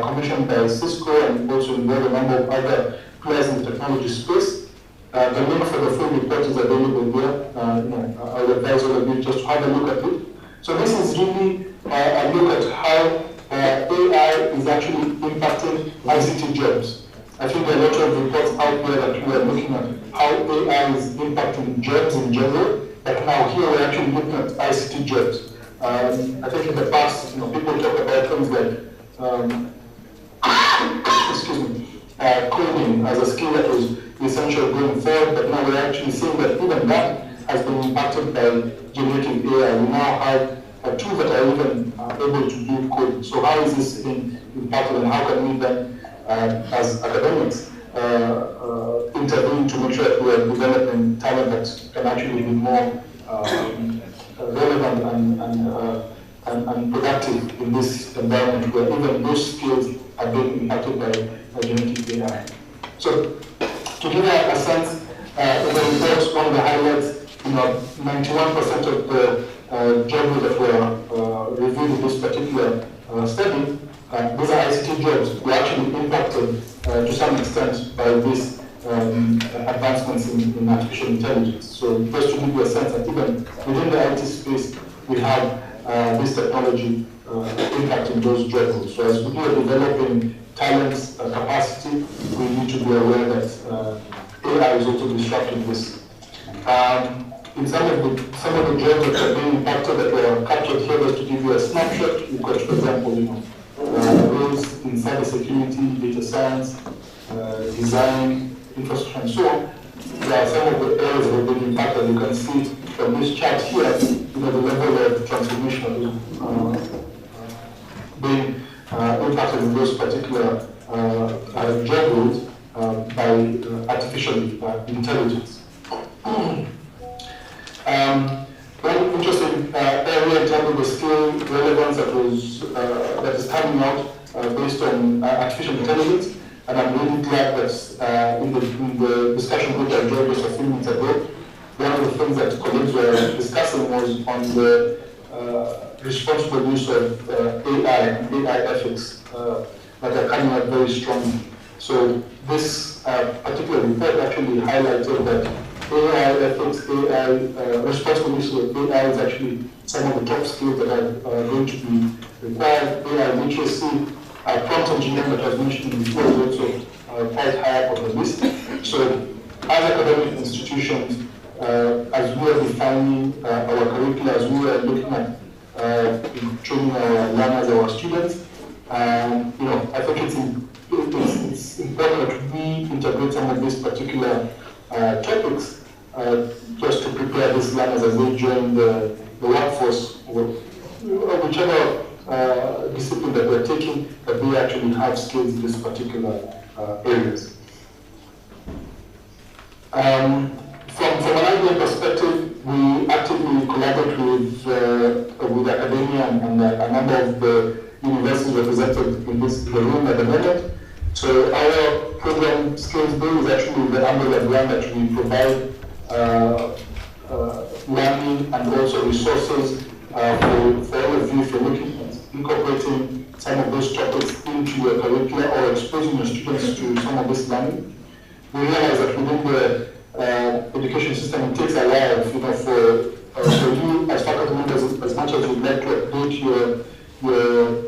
S14: commissioned by Cisco and also involved a number of other players in the technology space. The link for the full report is available here. I would advise all of you just to have a look at it. So this is really a look at how AI is actually impacting ICT jobs. I think there are a lot of reports out there that we are looking at how AI is impacting jobs in general, but now here we're actually looking at ICT jobs. I think in the past, people talk about things like coding as a skill that was essential going forward, but now we're actually seeing that even that has been impacted by generative AI. We now have tools that are even able to do code. So how is this being impacted, and how can we then, as academics, intervene to make sure that we are developing talent that can actually be more relevant and productive in this environment where even those skills are being impacted by generative AI. So to give you a sense, in the report, one of the highlights, 91% of the jobs that were reviewed in this particular study, these are ICT jobs, were actually impacted to some extent by these advancements in artificial intelligence. So just to give you a sense that even within the IT space, we have this technology impacting those job roles. So as we are developing talents, capacity, we need to be aware that AI is also disrupting this. In some of the jobs that are being impacted that were captured here, just to give you a snapshot, we've got, for example, roles in cybersecurity, data science, design, infrastructure, and so on. There are some of the areas that have been impacted. You can see from this chart here, the level of transformation being impacted in those particular job roles by artificial intelligence. One interesting area in terms of the skill relevance that is coming out based on artificial intelligence, and I'm really glad that in the discussion which I joined just a few minutes ago, one of the things that colleagues were discussing was on the responsible use of AI and AI ethics that are coming out very strongly. So this particular report actually highlighted that AI ethics, AI responsible use of AI is actually some of the top skills that are going to be required. AI literacy, prompt engineering that was mentioned before is also quite high up on the list. So as academic institutions, as we are defining our curricula, as we are looking at training our learners, our students, I think it's important that we integrate some of these particular topics just to prepare these learners as they join the workforce, or whichever discipline that they're taking, that they actually have skills in these particular areas. From an IBM perspective, we actively collaborate with academia and a number of the universities represented in the room at the moment. So our program Skills Build is actually the umbrella brand that we provide learning and also resources for all of you if you're looking at incorporating some of those topics into your curricula or exposing your students to some of this learning. We realize that within the education system, it takes a while, for you as faculty members, as much as you'd like to update your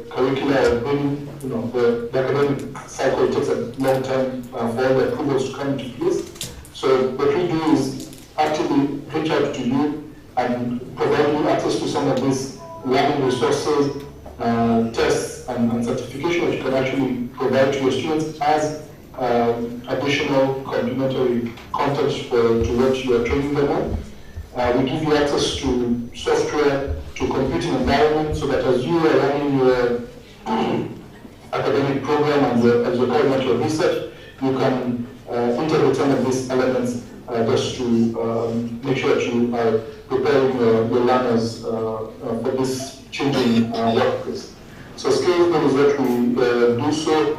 S14: curricula or bring, the academic cycle, it takes a long time for all the approvals to come into place. So what we do is actively reach out to you and provide you access to some of these learning resources, tests, and certification that you can actually provide to your students as additional complementary content to what you are training them on. We give you access to software, to computing environment, so that as you are running your academic program and as you're carrying out your research, you can integrate some of these elements just to make sure that you are preparing your learners for this changing workplace. So Skills Build is what we do so.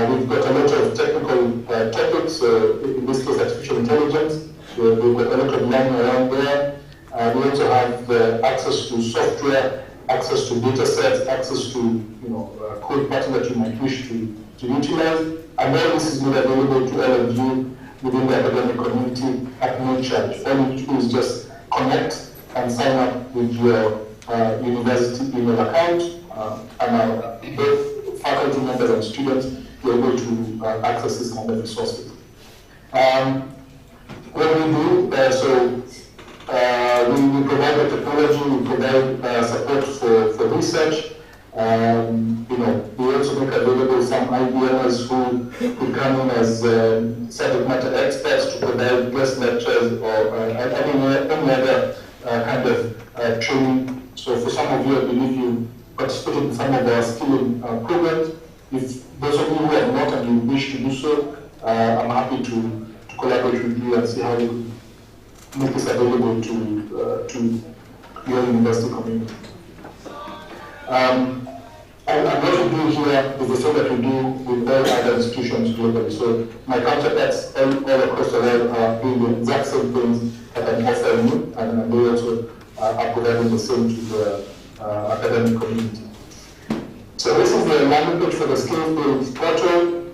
S14: We've got a lot of technical topics, in this case artificial intelligence. We've got a lot of learning around there. We also have access to software, access to data sets, access to code pattern that you might wish to utilize. And all this is made available to all of you within the academic community at no charge. All you do is just connect and sign up with your university email account, and both faculty members and students be able to access this kind of resources. What we do, we provide the technology, we provide support for research. We also make available some IBMers who come in as subject matter experts to provide guest lectures or any other kind of training. So for some of you, I believe you participated in some of our skilling programs. If those of you who have not and you wish to do so, I'm happy to collaborate with you and see how we can make this available to your university community. And what we do here is the same that we do with all other institutions globally. So my counterparts all across the world are doing the exact same things that I'm offering you, and they also are providing the same to the academic community. So this is the landing page for the Skills Build portal.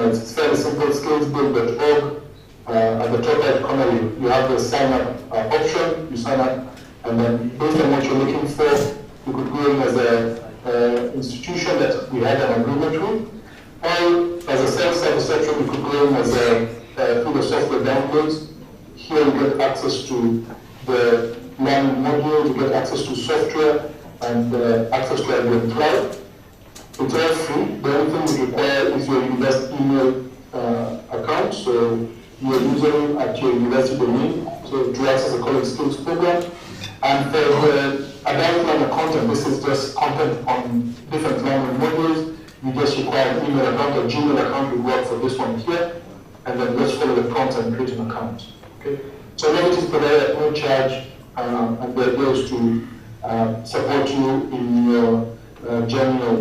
S14: It's fairly simple, skillsbuild.org. At the top right corner, you have the sign up option. You sign up, and then based on what you're looking for, you could go in as an institution that we had an agreement with, or as a self-service section, you could go in as through the software downloads. Here you get access to the learning modules, you get access to software, and access to IBM Cloud. It's all free. The only thing we require is your university email account, so your username at your university domain, so to access the college skills program. And for the adult learner content, this is just content on different learning modules. You just require an email account or Gmail account would work for this one here, and then just follow the prompts and create an account. Okay? So all it is provided at no charge, and the idea is to support you in your journey of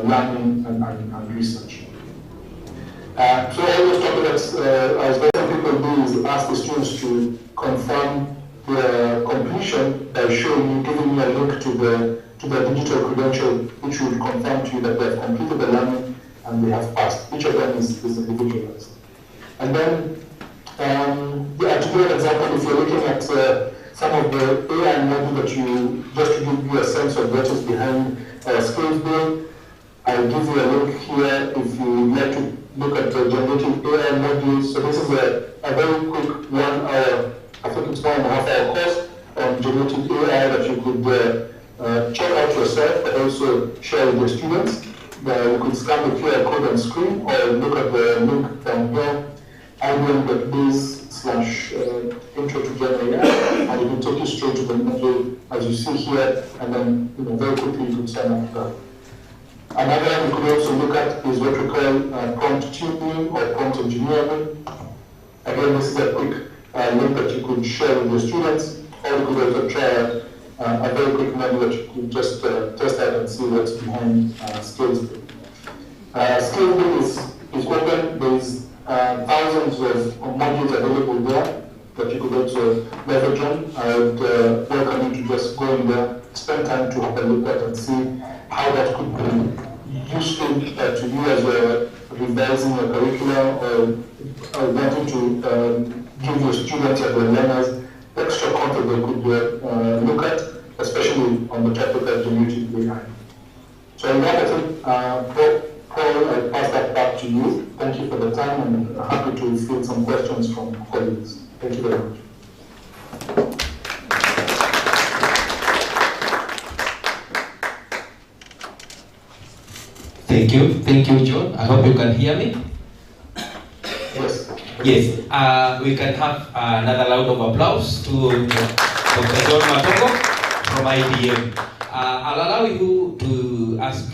S14: learning and research. So all those topics, as what some people do, is ask the students to confirm their completion by showing you, giving you a link to the digital credential, which will confirm to you that they have completed the learning and they have passed. Each of them is individualized. And then, to give an example, if you're looking at some of the AI models that just to give you a sense of what is behind Skills Build, I'll give you a link here if you would like to look at the generative AI modules. So this is a very quick 1 hour, I think it's 1.5 hour course on generative AI that you could check out yourself, but also share with your students. You could scan the QR code on screen or look at the link down here, ibm.biz/intro to GenAI, and it will take you straight to the module as you see here, and then very quickly you can sign up for that. Another we could also look at is what we call prompt tuning or prompt engineering. Again, this is a quick link that you could share with your students, or you could also try a very quick menu that you could just test out and see what's behind Skillsbuild. Skillsbuild is open. There's thousands of modules available there that you could also leverage on. I would welcome you to just go in there, spend time to have a look at and see how that could be useful to you as you're revising your curriculum or wanting to give your students and their learners extra content they could look at, especially on the topic of generative AI. So in that, I think, Paul, I pass that back to you. Thank you for the time, and I'm happy to field some questions from colleagues. Thank you very much.
S9: Thank you, John. I hope you can hear me.
S14: Yes.
S9: Yes. We can have another round of applause to Dr. John Matongo from IBM. I'll allow you to ask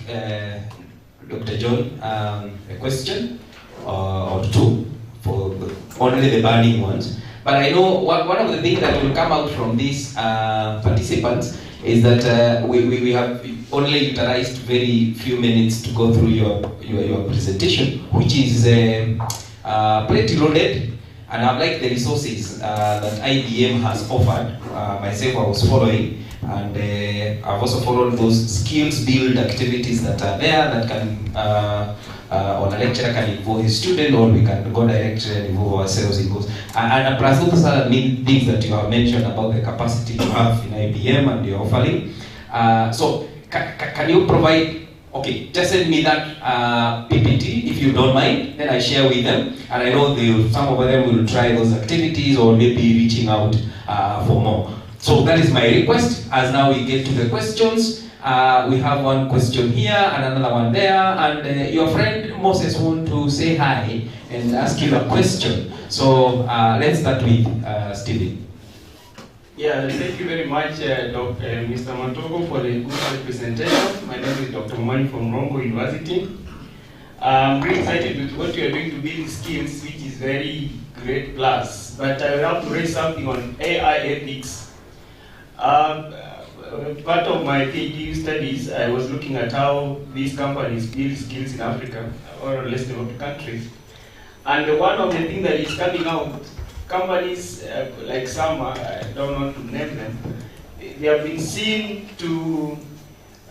S9: Dr. John a question or two for only the burning ones. But I know one of the things that will come out from these participants is that we have only utilized very few minutes to go through your presentation, which is pretty loaded, and I've liked the resources that IBM has offered. Myself, I was following, and I've also followed those skills build activities that are there that can, on a lecturer can involve his student, or we can go direct and involve ourselves in those. And plus those are main things that you have mentioned about the capacity you have in IBM and your offering. So can you provide, okay, just send me that PPT if you don't mind, then I share with them, and I know some of them will try those activities or maybe reaching out for more. So that is my request. As now we get to the questions, we have one question here and another one there, and your friend Moses wants to say hi and ask you a question. So let's start with Stephen.
S15: Yeah, thank you very much, Mr. Mantogo, for the good presentation. My name is Dr. Mani from Rombo University. I'm really excited with what you are doing to build skills, which is very great plus. But I will have to raise something on AI ethics. Part of my PhD studies, I was looking at how these companies build skills in Africa, or less developed countries. And one of the things that is coming out, companies like some, I don't want to name them, they have been seen to,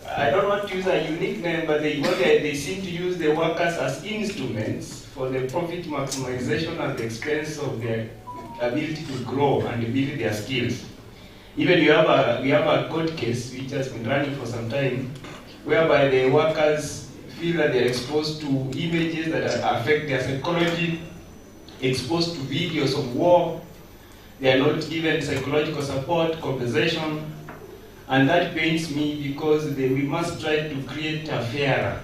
S15: I don't want to use a unique name, but they seem to use the workers as instruments for the profit maximization at the expense of their ability to grow and build their skills. Even we have a court case which has been running for some time, whereby the workers feel that they're exposed to images that affect their psychology, exposed to videos of war, they are not given psychological support, compensation, and that pains me because we must try to create a fairer,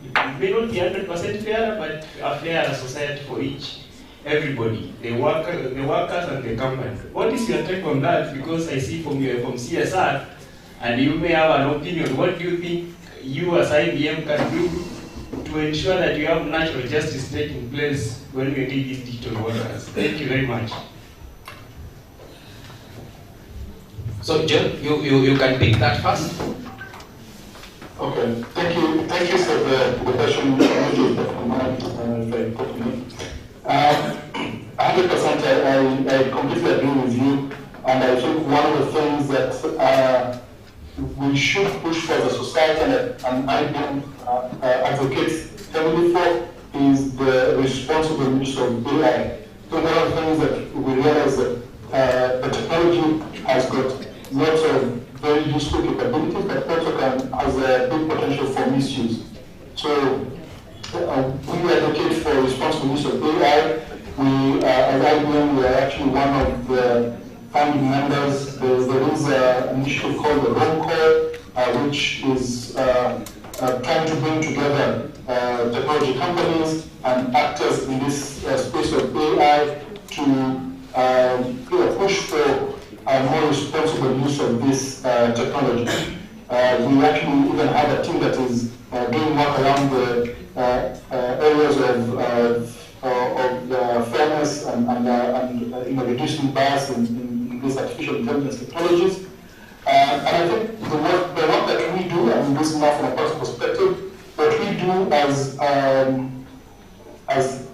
S15: it may not be 100% fairer, but a fairer society for everybody, the workers and the company. What is your take on that? Because I see from CSR, and you may have an opinion. What do you think you as IBM can do to ensure that you have natural justice taking place when we engage these digital workers? Thank you very much.
S9: So John, you can pick that first.
S14: Okay, thank you for the question. Very important. 100%, I completely agree with you, and I think one of the things that we should push for the society and IBM advocates heavily for is the responsible use of AI. So one of the things that we realize that the technology has got lots of very useful capabilities, but also has a big potential for misuse. So we advocate for responsible use of AI. We, at IBM, we are actually one of the founding members. There is an initiative called the Roll Call, which is trying to bring together technology companies and actors in this space of AI to push for more responsible use of this technology. We actually even have a team that is doing work around the areas of fairness and reducing bias in these artificial intelligence technologies. And I think the work that we do, and this is not from a personal perspective, what we do as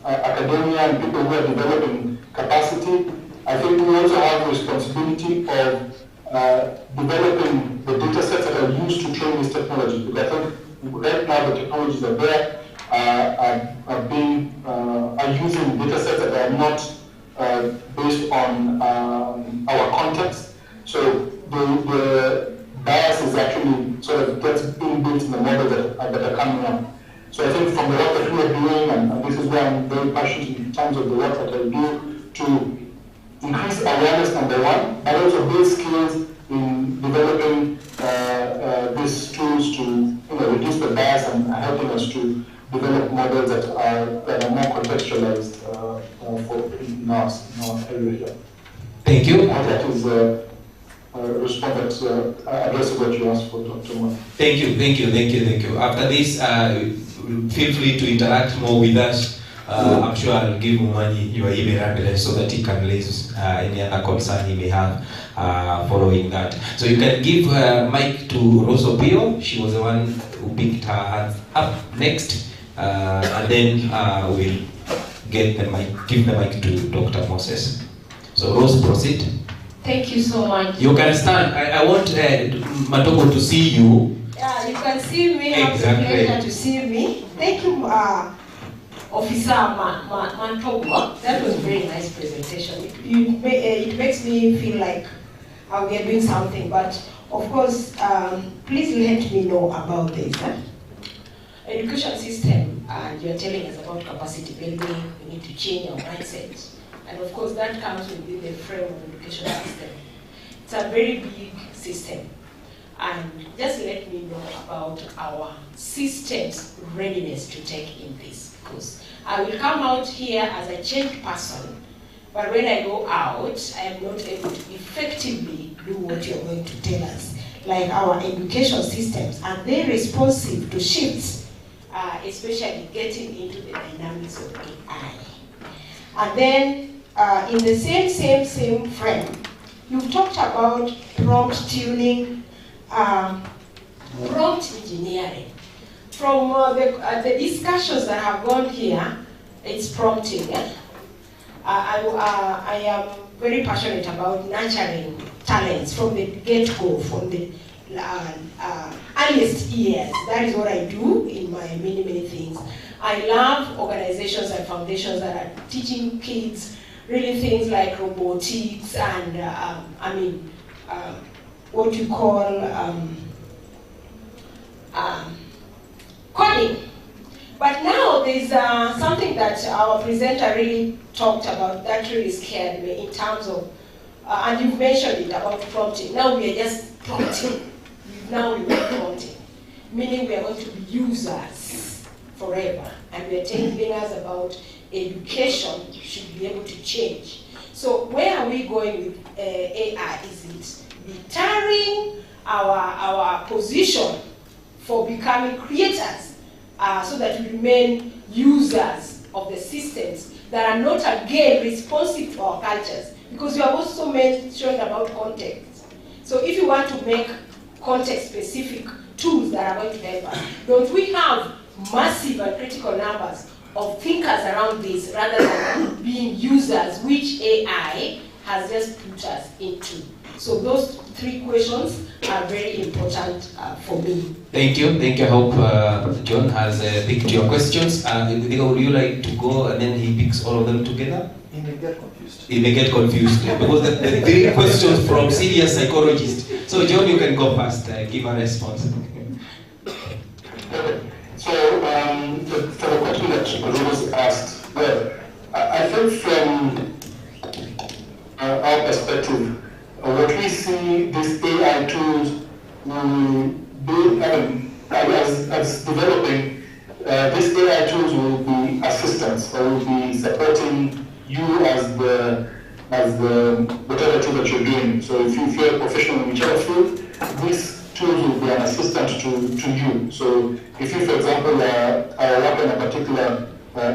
S14: academia and people who are developing capacity, I think we also have the responsibility of developing the data sets that are used to train this technology. Because I think right now the technologies are there, are using data sets that are not based on our context. So the bias is actually sort of gets inbuilt in the models that are coming up. So I think from the work that we are doing, and this is why I'm very passionate in terms of the work that I do, to increase awareness, number one, but also build skills in developing these tools to reduce the bias and helping us to develop models that are more contextualized for in our area.
S9: Thank you.
S14: I hope that is a response that addresses what you asked for, Dr. Moore.
S9: Thank you. After this, feel free to interact more with us. I'm sure I'll give Mumanyi your email address so that he can raise any other concern he may have following that. So you can give mic to Roso Pio. She was the one who picked her hands up next. And then we'll give the mic to Dr. Moses. So Rose, proceed.
S5: Thank you so much.
S9: You can stand. I want Matoko to see you.
S5: Yeah, you can see me.
S9: Exactly.
S5: It's a pleasure to see me. Thank you, Officer Mantogwa. That was a very nice presentation. It makes me feel like we are doing something. But of course, please let me know about this. Education system, you're telling us about capacity building. We need to change our mindset. And of course, that comes within the frame of education system. It's a very big system. And just let me know about our system's readiness to take in this. Because I will come out here as a changed person, but when I go out, I am not able to effectively do what you're going to tell us. Like our education systems, are they responsive to shifts, especially getting into the dynamics of AI? And then, in the same frame, you talked about prompt tuning, prompt engineering. From the discussions that have gone here, it's prompting. I am very passionate about nurturing talents from the get-go, from the earliest years. That is what I do in my many things. I love organizations and foundations that are teaching kids really things like robotics and what you call coding. But now there's something that our presenter really talked about that really scared me in terms of, and you've mentioned it about prompting. Now we are just prompting. Now we are prompting, meaning we are going to be users forever. And we are telling us about education should be able to change. So where are we going with AI? Is it deterring our position for becoming creators so that we remain users of the systems that are not again responsive to our cultures? Because you have also mentioned about context. So if you want to make context-specific tools that are going to help us, don't we have massive and critical numbers of thinkers around this rather than being users, which AI has just put us into? So those three questions are very important for me.
S9: Thank you. I hope John has picked your questions. Would you like to go and then he picks all of them together?
S4: He may get confused.
S9: He may get confused because the three questions from serious psychologists. So John, you can go first. Give a response.
S14: So for the question that Rose asked, well, I think from our perspective, what we see these AI tools will be, as developing, these AI tools will be assistants, or will be supporting you as the whatever tool that you're doing. So if you're a professional in whichever field, these tools will be an assistant to you. So if you, for example, work in a particular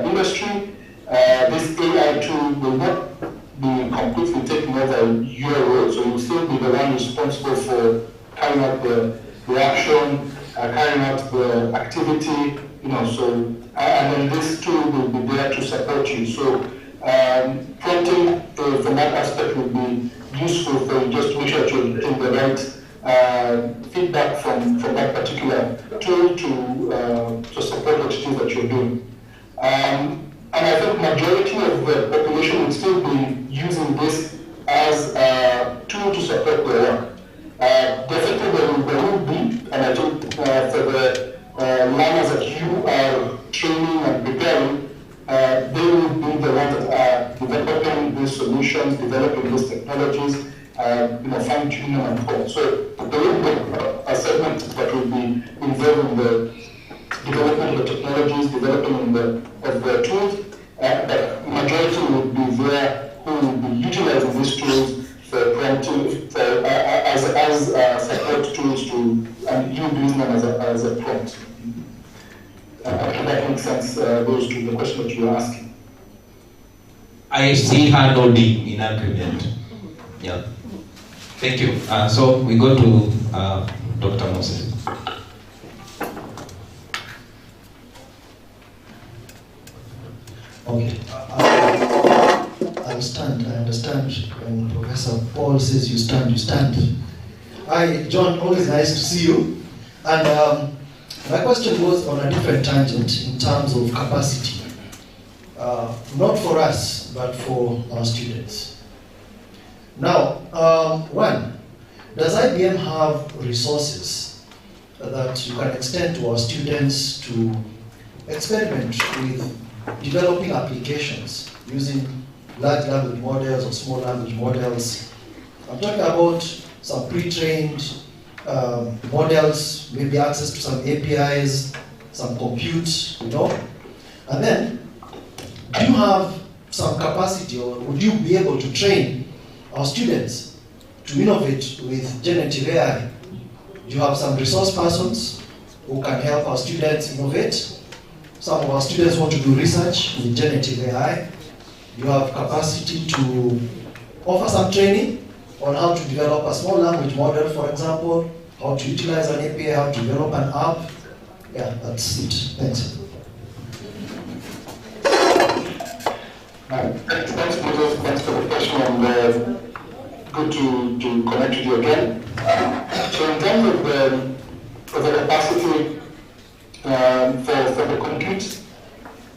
S14: industry, this AI tool will not be completely taking over your role. So you'll still be the one responsible for carrying out the action, carrying out the activity, so, and then this tool will be there to support you. So prompting from that aspect will be useful for you, just to make sure that you're getting the right feedback from that particular tool to support what it is that you're doing. And I think majority of the population will still be using this as a tool to support their work. Definitely there will be, and I think for the learners that you are training and preparing, they will be the ones that are developing these solutions, developing these technologies, fine-tuning them and all. So there will be a segment that will be involved in the development of the technologies, development of the tools, but majority will be there who will be utilizing these tools for prompting, as support tools to, and you using them as a prompt. I think that makes sense, goes to the question that you were asking.
S9: I see her nodding in agreement. Yeah. Thank you. So we go to Dr. Moses.
S16: Okay. I'll stand. I understand when Professor Paul says you stand, you stand. Hi, John, always nice to see you. And my question was on a different tangent in terms of capacity. Not for us, but for our students. Now, one, does IBM have resources that you can extend to our students to experiment with developing applications using large language models or small language models? I'm talking about some pre-trained models, maybe access to some APIs, some compute, And then, do you have some capacity, or would you be able to train our students to innovate with generative AI? Do you have some resource persons who can help our students innovate? Some of our students want to do research with generative AI. Do you have capacity to offer some training on how to develop a small language model, for example, how to utilize an API, how to develop an app? Yeah, that's it. Thanks.
S14: Thanks for the question, and good to connect with you again. So in terms of the capacity for the compute,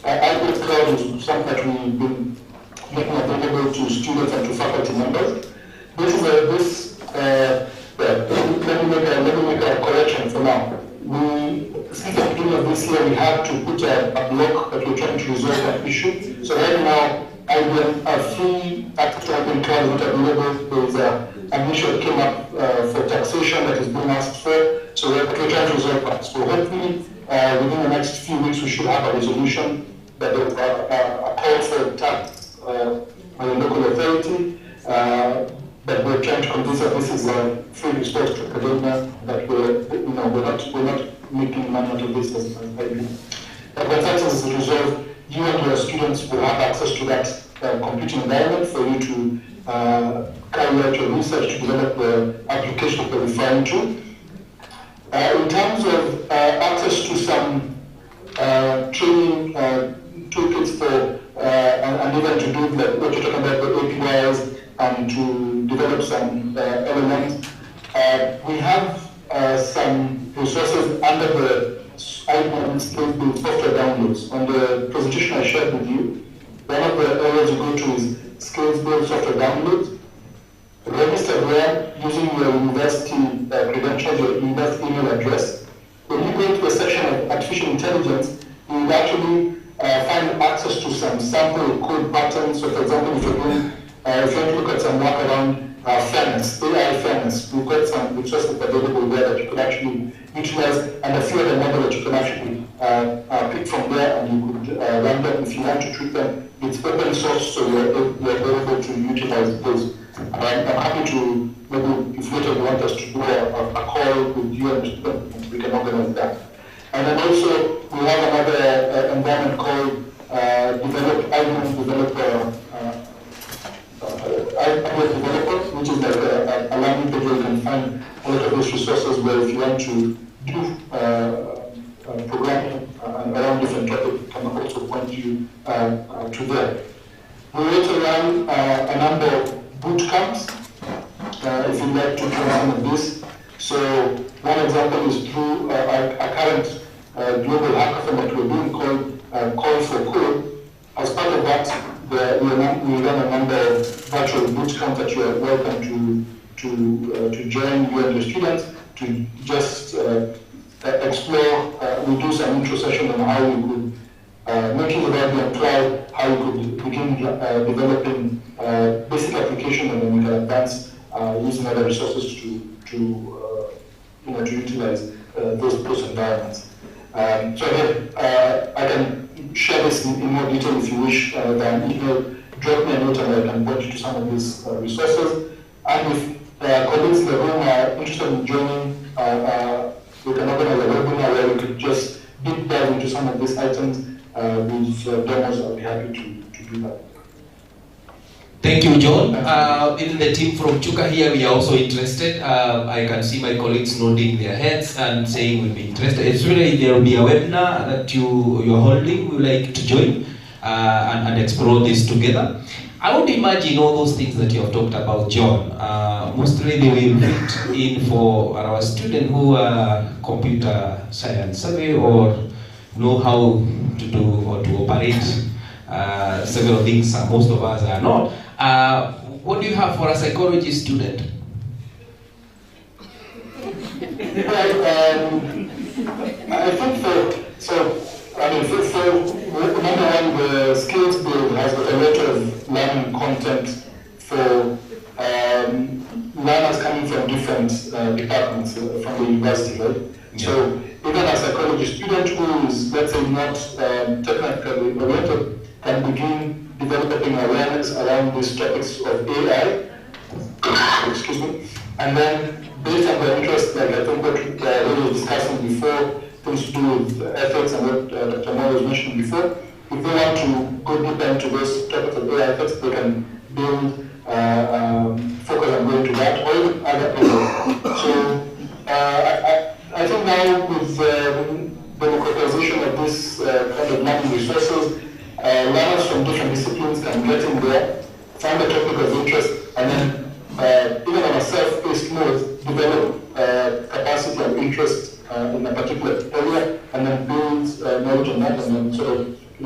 S14: IBM Cloud is something that we've been making available to students and to faculty members. Let me make a correction for now. Since the beginning of this year, we had to put a block that we're trying to resolve that issue. So right now, IBM free access to IBM Cloud is not available. There is an issue that came up for taxation that is being asked for. So we're trying to resolve that. So hopefully, within the next few weeks, we should have a resolution that a call for tax by the local authority. But we're trying to convince that this is a free resource to academia, that we're not making money out of this as IBM. But when that is resolved, you and your students will have access to that computing environment for you to carry out your research to develop the application that we're referring to. In terms of access to some training toolkits for, and even to do like what you're talking about, the APIs, and to develop some LLMs, we have some resources under the IBM skills-built software downloads. On the presentation I shared with you, one of the areas you go to is skills-built software downloads. Register there using your university credentials, your university email address. When you go to the section of artificial intelligence, actually utilize, and a few other models that you can actually pick from there, and you could run them if you want to treat them. It's open source, so you're able to utilize those. I'm happy to, maybe if later you want us to do a call with you and we can organize that. And then also, we have another environment called iDeveloper, which is like a landing page where you can find a lot of those resources where if you want to do programming around different topics, can also point you to there. We also run a number of boot camps, if you'd like to try some of this. So one example is through our current global hackathon that we're doing called Call for Code. As part of that, we run a number of virtual boot camps that you are welcome to join, you and your students, to just explore. We do some intro session on how you could make use of IBM Cloud, how you could begin developing basic application, and then we can advance using other resources to utilize those environments. So again, I can share this in more detail if you wish. Then email, drop me a note, and I can point you to some of these resources. And if colleagues in the room are interested in joining, we can organize a webinar where we could just deep dive into some of these items with demos. I'll be happy to do that.
S9: Thank you, John. Even the team from Chuka here, we are also interested. I can see my colleagues nodding their heads and saying we'll be interested. Especially there will be a webinar that you're holding, we would like to join and explore this together. I would imagine all those things that you have talked about, John, mostly they will fit in for our students who are computer science savvy or know how to do or to operate several things. Most of us are not. What do you have for a psychology student?
S14: Well, I think for number one, the skills build has got a lot of learning content for learners coming from different departments from the university, right? Yeah. So even a psychology student who is, let's say, not technically oriented can begin developing awareness around these topics of AI, excuse me, and then based on their interest, like I think what we were discussing before, things to do with ethics and what Dr. Moore was mentioning before, if they want to go deeper into those topics of AI ethics, they can build, focus on going to that or even other areas. So I think now with the democratization of this kind of learning resources, learners from different disciplines can get in there, find a topic of interest, and then even on a self-paced mode, develop capacity and interest in a particular area, and then build knowledge on that, and then sort of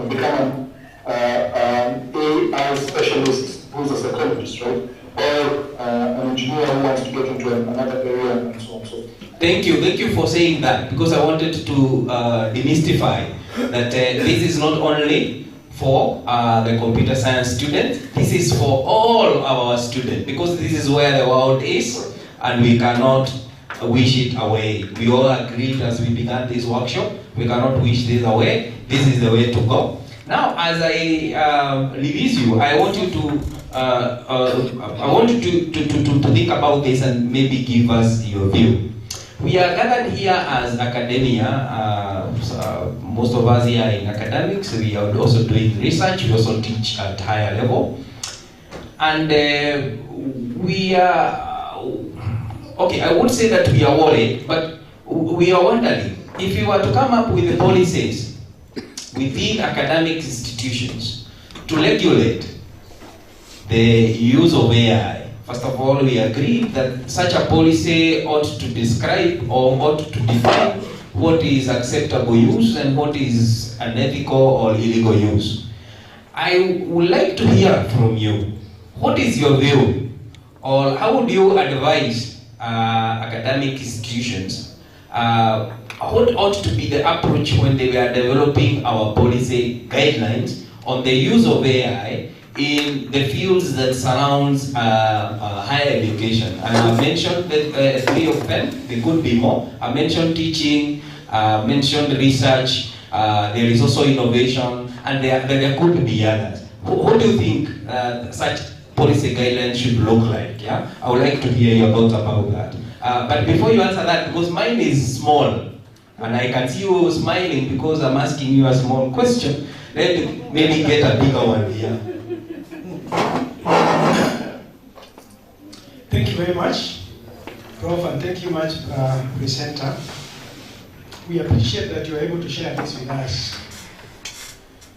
S14: become an AI specialist who's a psychologist, right? Or an engineer who wants to get into another area, and so on. So.
S9: Thank you for saying that, because I wanted to demystify that this is not only for the computer science students, this is for all our students, because this is where the world is, and we cannot wish it away. We all agreed as we began this workshop, we cannot wish this away. This is the way to go. Now, as I release you, I want you to to think about this and maybe give us your view. We are gathered here as academia. Most of us here are in academics. We are also doing research. We also teach at higher level, and we are okay. I would say that we are worried, but we are wondering if you were to come up with the policies within academic institutions to regulate the use of AI. First of all, we agree that such a policy ought to describe or ought to define what is acceptable use and what is unethical or illegal use. I would like to hear from you. What is your view, or how would you advise academic institutions what ought to be the approach when they were developing our policy guidelines on the use of AI in the fields that surrounds higher education. And I mentioned that 3 of them, there could be more. I mentioned teaching, mentioned research, there is also innovation, and there could be others. What do you think such policy guidelines should look like? Yeah, I would like to hear your thoughts about that. But before you answer that, because mine is small, and I can see you smiling because I'm asking you a small question, let maybe get a bigger one here.
S17: Thank you very much, Prof, and thank you much, presenter. We appreciate that you are able to share this with us.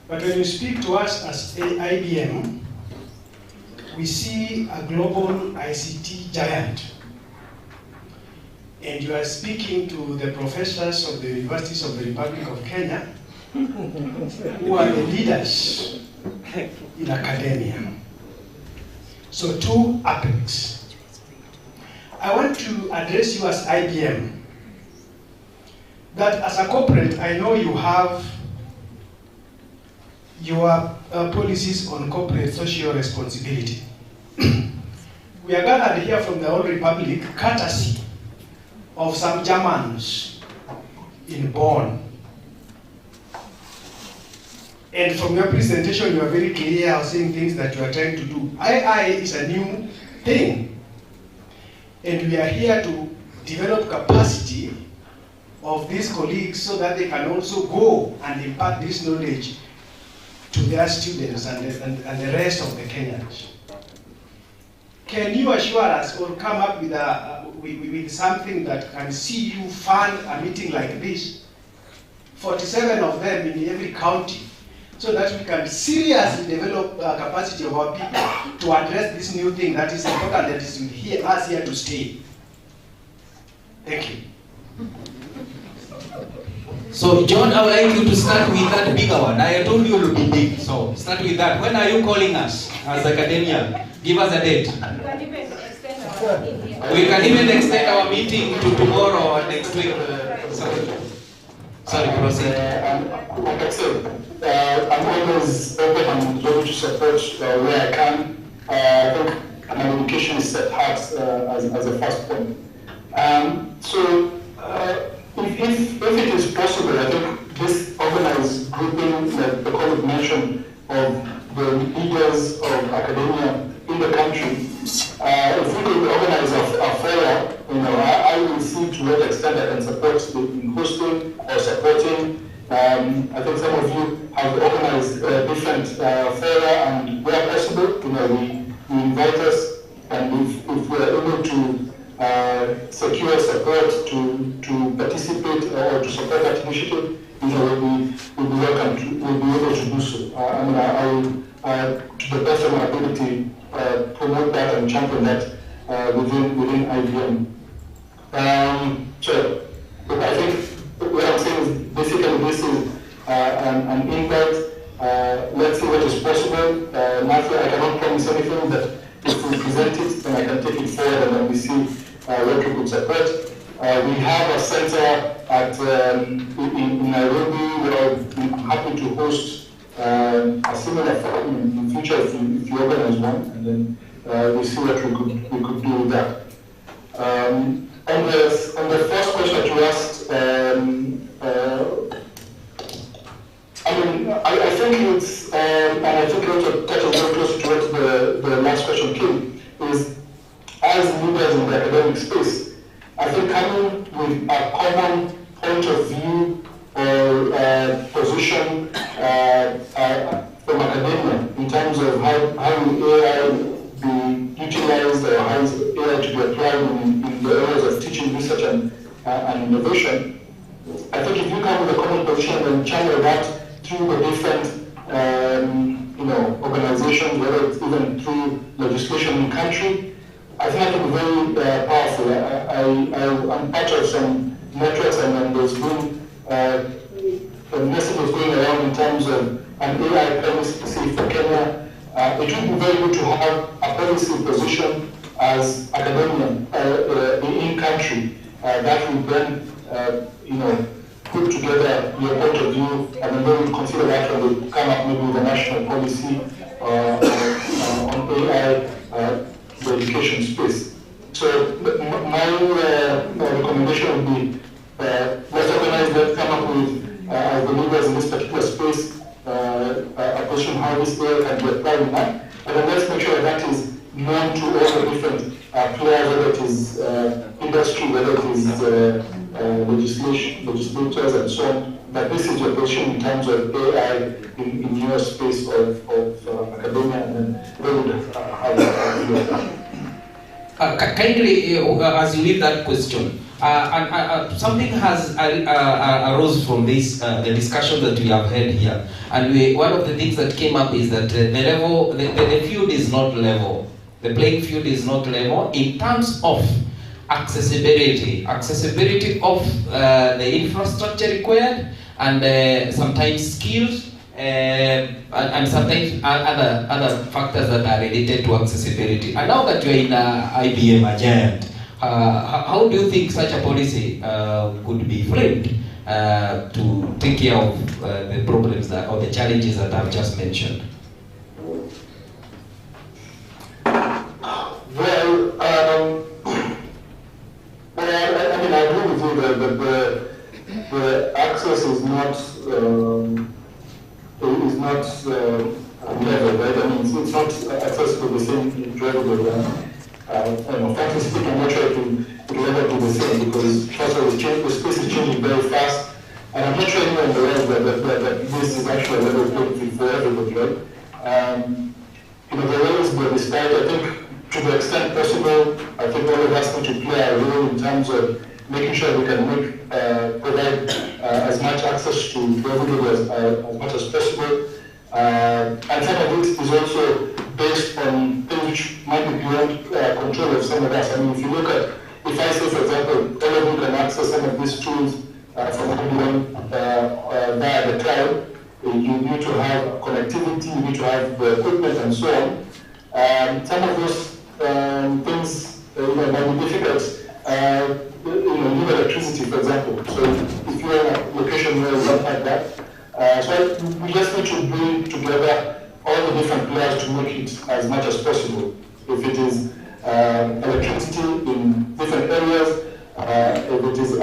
S17: But when you speak to us as IBM, we see a global ICT giant. And you are speaking to the professors of the universities of the Republic of Kenya, who are the leaders in academia. So 2 aspects. I want to address you as IBM, that as a corporate, I know you have your policies on corporate social responsibility. We are gathered here from the whole Republic, courtesy of some Germans in Bonn. And from your presentation, you are very clear saying things that you are trying to do. AI is a new thing. And we are here to develop capacity of these colleagues so that they can also go and impart this knowledge to their students and the rest of the Kenyans. Can you assure us or come up with something that can see you fund a meeting like this, 47 of them in every county, so that we can seriously develop capacity of our people to address this new thing that is important, that is us here to stay? Thank you.
S9: So, John, I would like you to start with that bigger one. I told you it will be big, so start with that. When are you calling us as academia? Give us a date. We can even extend our meeting to tomorrow or next week. Sorry, proceed.
S14: Like I said, I'm always open and ready to support where I can. I think my education is set hard as a first point. If it is possible, I think this organized grouping, like the colleague mentioned, of the leaders of academia in the country, if we could organize a forum, I will see to what extent I can support in hosting or supporting. I think some of you have organized different fora, and where possible, we invite us, and if we are able to secure support to participate or to support that initiative, we'll be welcome. We'll be able to do so. I will, to the best of my ability, promote that and champion that within IBM. So, I think what I'm saying is basically this is an invite. Let's see what is possible. Naturally, I cannot promise anything, but if we present it, then I can take it forward and then we see what we could support. We have a center in Nairobi where I'm happy to host a similar forum in the future if you organize one, and then we see what we could do with that. On the first question that you asked, I think it's, and I think it also touches very close to what the last question came, is as leaders in the academic space, I think coming with a common point of view or position from academia in terms of how will AI be utilized or how is AI to be applied in the areas of teaching, research, and innovation. I think if you come with a common position and channel that through the different organizations, whether it's even through legislation in country, I think that will be very powerful. I'm part of some networks, and then there's been messages going around in terms of an AI policy for Kenya. It would be very good to have a policy position as academia in country that would then, put together your point of view, and then we consider that when we come up maybe with a national policy or AI, the education space. So my recommendation would be, let's organize that, come up with, as the leaders in this particular space, a question how this AI can be applied in that, and then let's make sure that is known to all the different players, whether it is industry, whether it is legislators and so on, that this is your position in terms of AI in your space of academia, and then they would have
S9: kindly, as you leave that question, something has arose from this, the discussion that we have had here, and one of the things that came up is that the field is not level. The playing field is not level in terms of accessibility of the infrastructure required, and sometimes skills, and sometimes other factors that are related to accessibility. And now that you're in IBM, a giant, how do you think such a policy could be framed to take care of the problems or the challenges that I've just mentioned?
S14: I agree with you that the access is not level, right? I mean, it's not accessible the same to everybody. Frankly speaking, I'm not sure it will ever be the same, because first of all, the space is changing very fast, and I'm not sure anyone in the world that this is actually a level playing field for everybody, right? There will always be a disparity. I think, to the extent possible, I think all of us need to play a role in terms of making sure we can provide as much access to everybody as much as possible. And some of it is also based on things which might be beyond control of some of us. I mean, if you look at, if I say, for example, all of you can access some of these tools from everyone via the cloud, you need to have connectivity, you need to have the equipment and so on. Some of those things might be difficult. You need electricity, for example. So if you're in a location where you don't have that, so we just need to bring together all the different players to make it as much as possible. If it is electricity in different areas, if it is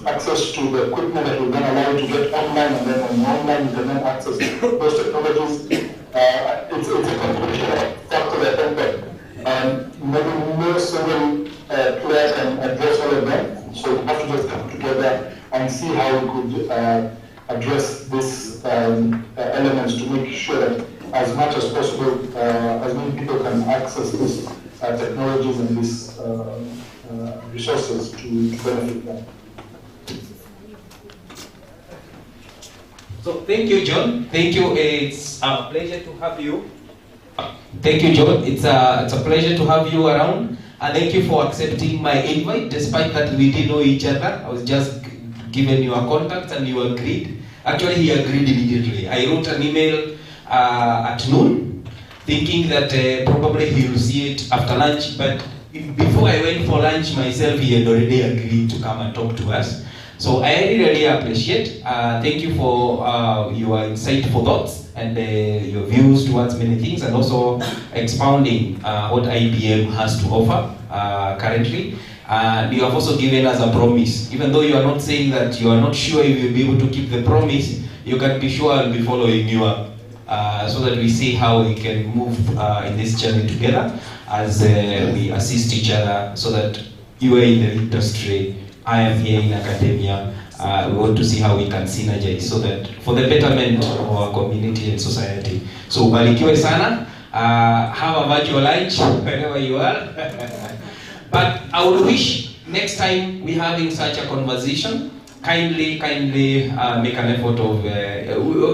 S14: access to the equipment that will then allow you to get online, and then when you're online you can then access those technologies. It's a combination factor that maybe no single player can address all of them. So we have to just come together and see how we could address these elements to make sure that as much as possible, as many people can access these technologies and these resources to benefit them.
S9: So thank you, John. Thank you. It's a pleasure to have you. Thank you, John. It's a pleasure to have you around. And thank you for accepting my invite, despite that we didn't know each other. I was just given your contact and you agreed. Actually, he agreed immediately. I wrote an email at noon, thinking that probably he will see it after lunch. But before I went for lunch myself, he had already agreed to come and talk to us. So I really appreciate. Thank you for your insightful thoughts and your views towards many things, and also expounding what IBM has to offer currently. You have also given us a promise. Even though you are not saying that you are not sure you will be able to keep the promise, you can be sure I'll be following you up so that we see how we can move in this journey together as we assist each other, so that you are in the industry, I am here in academia. We want to see how we can synergize so that for the betterment of our community and society. So ubarikiwe sana. Have a virtual lunch wherever you are. But I would wish next time we're having such a conversation, kindly make an effort of,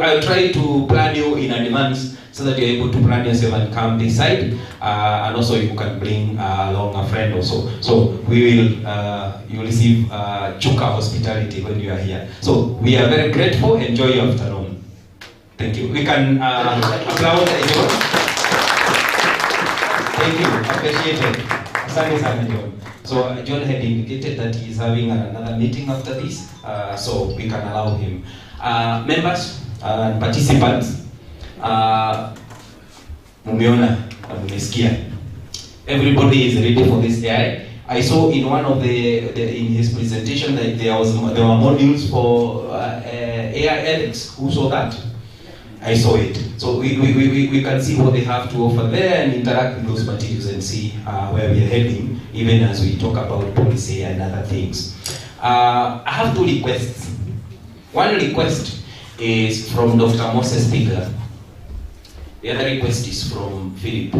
S9: I'll try to plan you in advance so that you're able to plan yourself and come this side, and also you can bring along a friend also. So we will, you will receive Chuka hospitality when you are here. So we are very grateful. Enjoy your afternoon. Thank you. We can applaud everyone. Thank you. Appreciate it. Asante sana, John. So John had indicated that he is having another meeting after this, so we can allow him. Members and participants, mumeona Everybody is ready for this AI. I saw in one of in his presentation that there were modules for AI ethics. Who saw that? I saw it. So we can see what they have to offer there and interact with those materials and see where we are heading, even as we talk about policy and other things. I have 2 requests. One request is from Dr. Moses Piga. The other request is from Philip.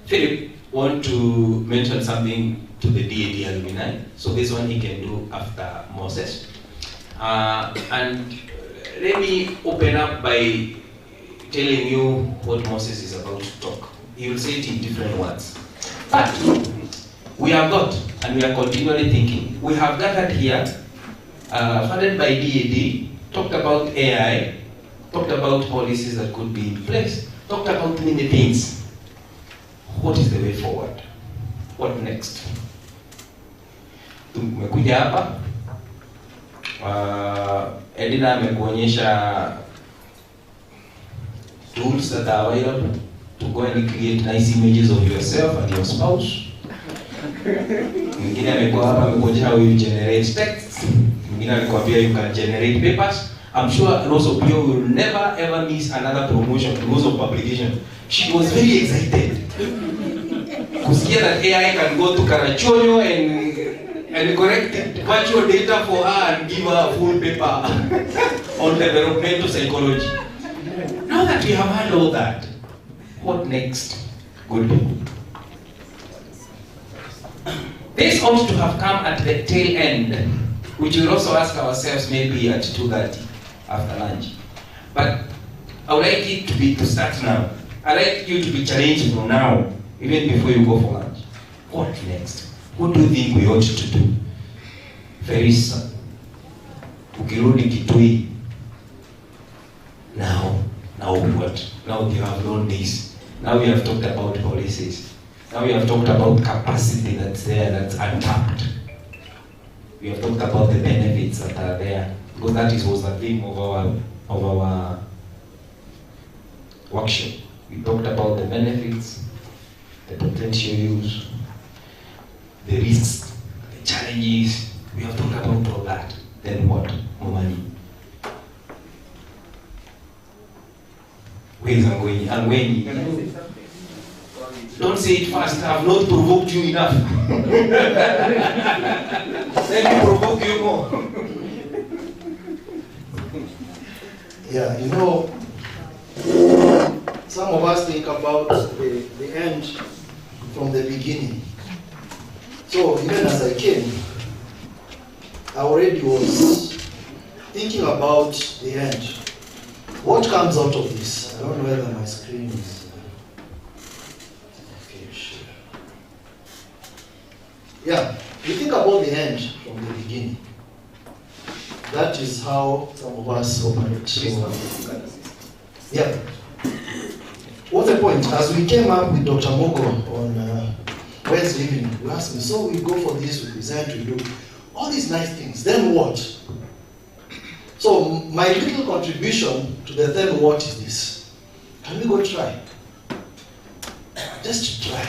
S9: Philip want to mention something to the DAD alumni, so this one he can do after Moses. And let me open up by telling you what Moses is about to talk. He will say it in different words. But we have got, and we are continually thinking, we have gathered here, funded by DAD, talked about AI, talked about policies that could be in place, talked about many things. What is the way forward? What next? Tumekuja hapa, Edina amekuonyesha tools that are available to go and create nice images of yourself and your spouse. Mwingine amekuwa hapa amekuonyesha how you generate texts. Mwingine alikuambia you can generate papers. I'm sure Rose Opio will never ever miss another promotion because of publication. She was very excited. Kusikia that AI can go to Karachuonyo and correct virtual data for her and give her a full paper on developmental psychology. Now that we have had all that, what next? Good people. This ought to have come at the tail end, which we'll also ask ourselves maybe at 2:30 after lunch. But I would like it to start now. I'd like you to be challenged from now, even before you go for lunch. What next? What do you think we ought to do? Very soon. Ukirudi Kitui. Now what? Now you have known this. Now we have talked about policies. Now we have talked about capacity that's there, that's untapped. We have talked about the benefits that are there. Because that was the theme of our workshop. We talked about the benefits, the potential use, the risks, the challenges. We have talked about all that. Then what? More money. Where is Angweni? Angweni. Don't say it fast. I have not provoked you enough. Let me provoke you more.
S16: Yeah, you know, some of us think about the end from the beginning. So even as I came, I already was thinking about the end. What comes out of this? I don't know whether my screen is... Okay, sure. Yeah, you think about the end from the beginning. That is how some of us operate. So, yeah. What's the point? As we came up with Dr. Mogo on Wednesday evening, we asked me, so we go for this, we decide to do all these nice things, then what? So my little contribution to the then what is this? Can we go try? Just try.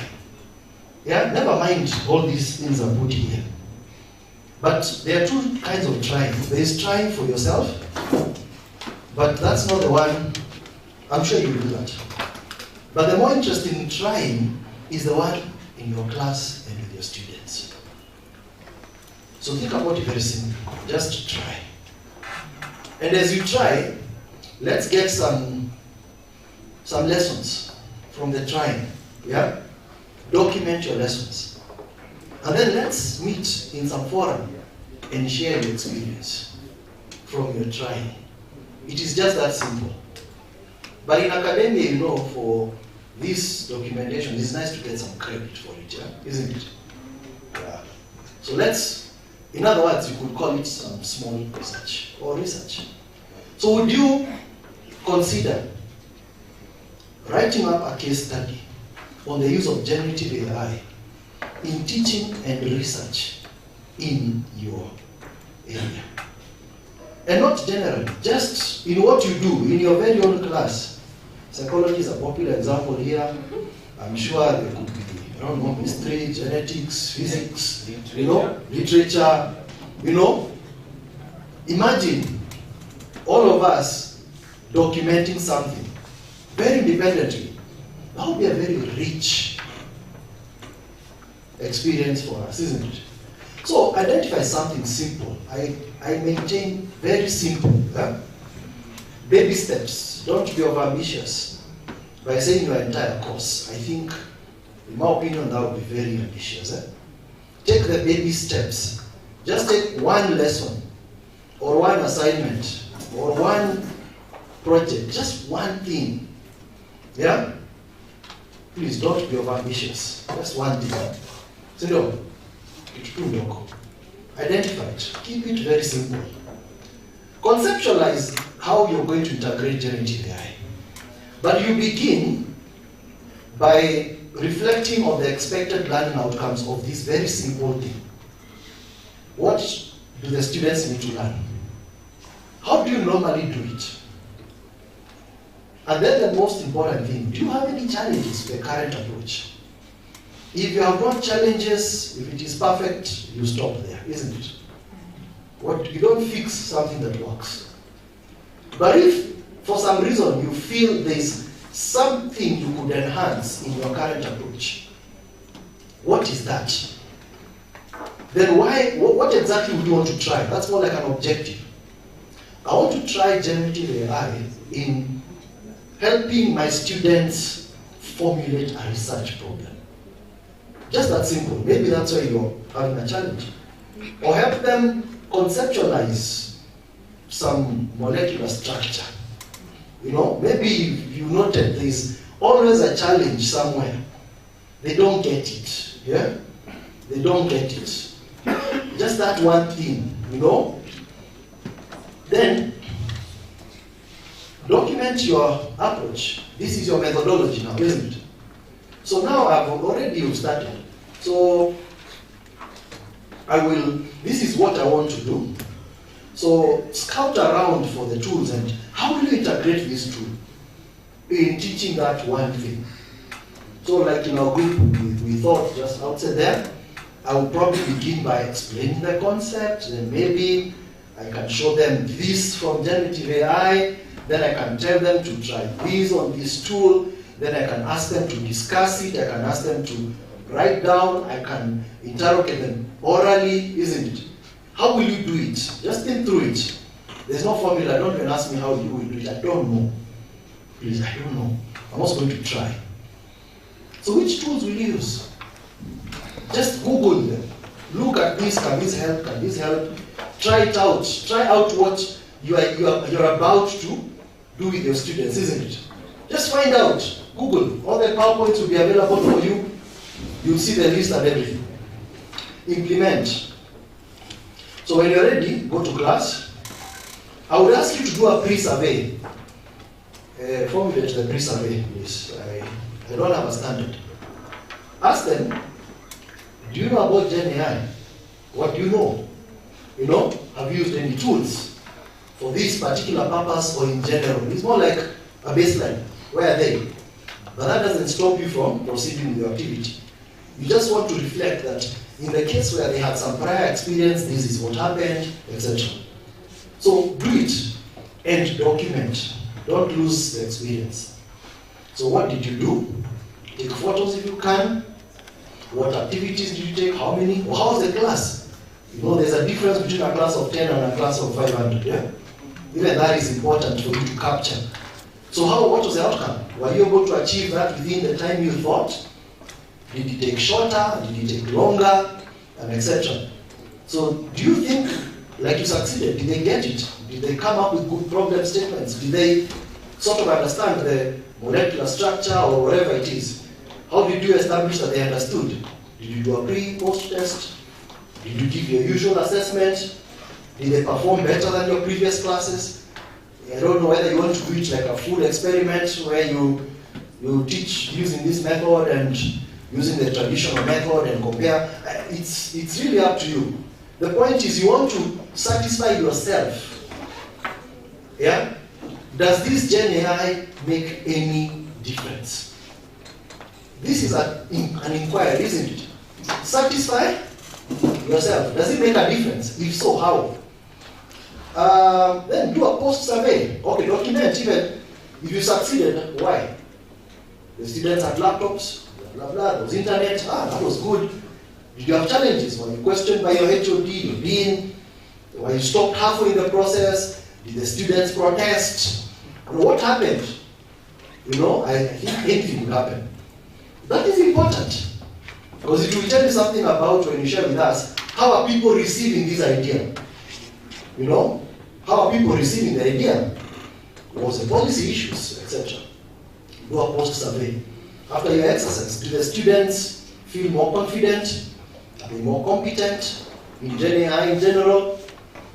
S16: Yeah, never mind all these things are put here. But there are 2 kinds of trying. There is trying for yourself, but that's not the one, I'm sure you do that. But the more interesting trying is the one in your class and with your students. So think about it very simply, just try. And as you try, let's get some lessons from the trying, yeah? Document your lessons. And then let's meet in some forum and share your experience from your trying. It is just that simple. But in academia, you know, for this documentation, it's nice to get some credit for it, yeah? Isn't it? Yeah. So let's, in other words, you could call it some small research or research. So would you consider writing up a case study on the use of generative AI in teaching and research in your area? And not generally, just in what you do in your very own class. Psychology is a popular example here. I'm sure there could be, I don't know, history, genetics, physics, literature, Imagine all of us documenting something very independently. That would be a very rich experience for us, isn't it? So identify something simple. I maintain very simple. Baby steps. Don't be overambitious by saying your entire course. I think, in my opinion, that would be very ambitious. Take the baby steps. Just take one lesson, or one assignment, or one project, just one thing. Yeah? Please don't be overambitious. Just one thing. So, identify it. Keep it very simple. Conceptualize how you're going to integrate generative AI. But you begin by reflecting on the expected learning outcomes of this very simple thing. What do the students need to learn? How do you normally do it? And then the most important thing, do you have any challenges with the current approach? If you have got challenges, if it is perfect, you stop there, isn't it? You don't fix something that works. But if, for some reason, you feel there's something you could enhance in your current approach, what is that? Then what exactly would you want to try? That's more like an objective. I want to try generative AI in helping my students formulate a research problem. Just that simple. Maybe that's why you're having a challenge. Or help them conceptualize some molecular structure. Maybe you noted there's always a challenge somewhere. They don't get it. Yeah? They don't get it. Just that one thing, Then, document your approach. This is your methodology now, isn't it? So now I've already started. So this is what I want to do. So scout around for the tools and how will you integrate this tool in teaching that one thing? So like in our group, we thought just outside there, I will probably begin by explaining the concept, and maybe I can show them this from generative AI, then I can tell them to try this on this tool, then I can ask them to discuss it, I can ask them to write down, I can interrogate them orally, isn't it? How will you do it? Just think through it. There's no formula. Don't even ask me how you will do it. I don't know. Please, I don't know. I'm also going to try. So which tools will you use? Just Google them. Look at this. Can this help? Can this help? Try it out. Try out what you're about to do with your students, isn't it? Just find out. Google. All the PowerPoints will be available for you. You'll see the list and everything. Implement. So when you're ready, go to class. I would ask you to do a pre-survey. Formulate the pre-survey, please. I don't have a standard. Ask them, do you know about GenAI? What do you know? Have you used any tools for this particular purpose or in general? It's more like a baseline. Where are they? But that doesn't stop you from proceeding with your activity. You just want to reflect that in the case where they had some prior experience, this is what happened, etc. So do it and document. Don't lose the experience. So what did you do? Take photos if you can. What activities did you take? How many? Or how was the class? There's a difference between a class of 10 and a class of 500. Yeah? Even that is important for you to capture. So what was the outcome? Were you able to achieve that within the time you thought? Did it take shorter? Did it take longer? And etc. So do you think like you succeeded? Did they get it? Did they come up with good problem statements? Did they sort of understand the molecular structure or whatever it is? How did you establish that they understood? Did you do a pre-post test? Did you give your usual assessment? Did they perform better than your previous classes? I don't know whether you want to do it like a full experiment where you teach using this method and using the traditional method and compare. It's really up to you. The point is you want to satisfy yourself. Yeah? Does this GenAI make any difference? This is an inquiry, isn't it? Satisfy yourself. Does it make a difference? If so, how? Then do a post survey. Okay, document even if you succeeded, why? The students had laptops, blah, blah, blah, there was internet, that was good. Did you have challenges? Were you questioned by your HOD, your dean? Were you stopped halfway in the process? Did the students protest? What happened? I think anything will happen. That is important. Because it will tell you something about, when you share with us, how are people receiving this idea? How are people receiving the idea? Was the policy issues, etc. Do a post survey. After your exercise, do the students feel more confident? Are they more competent in GenAI in general?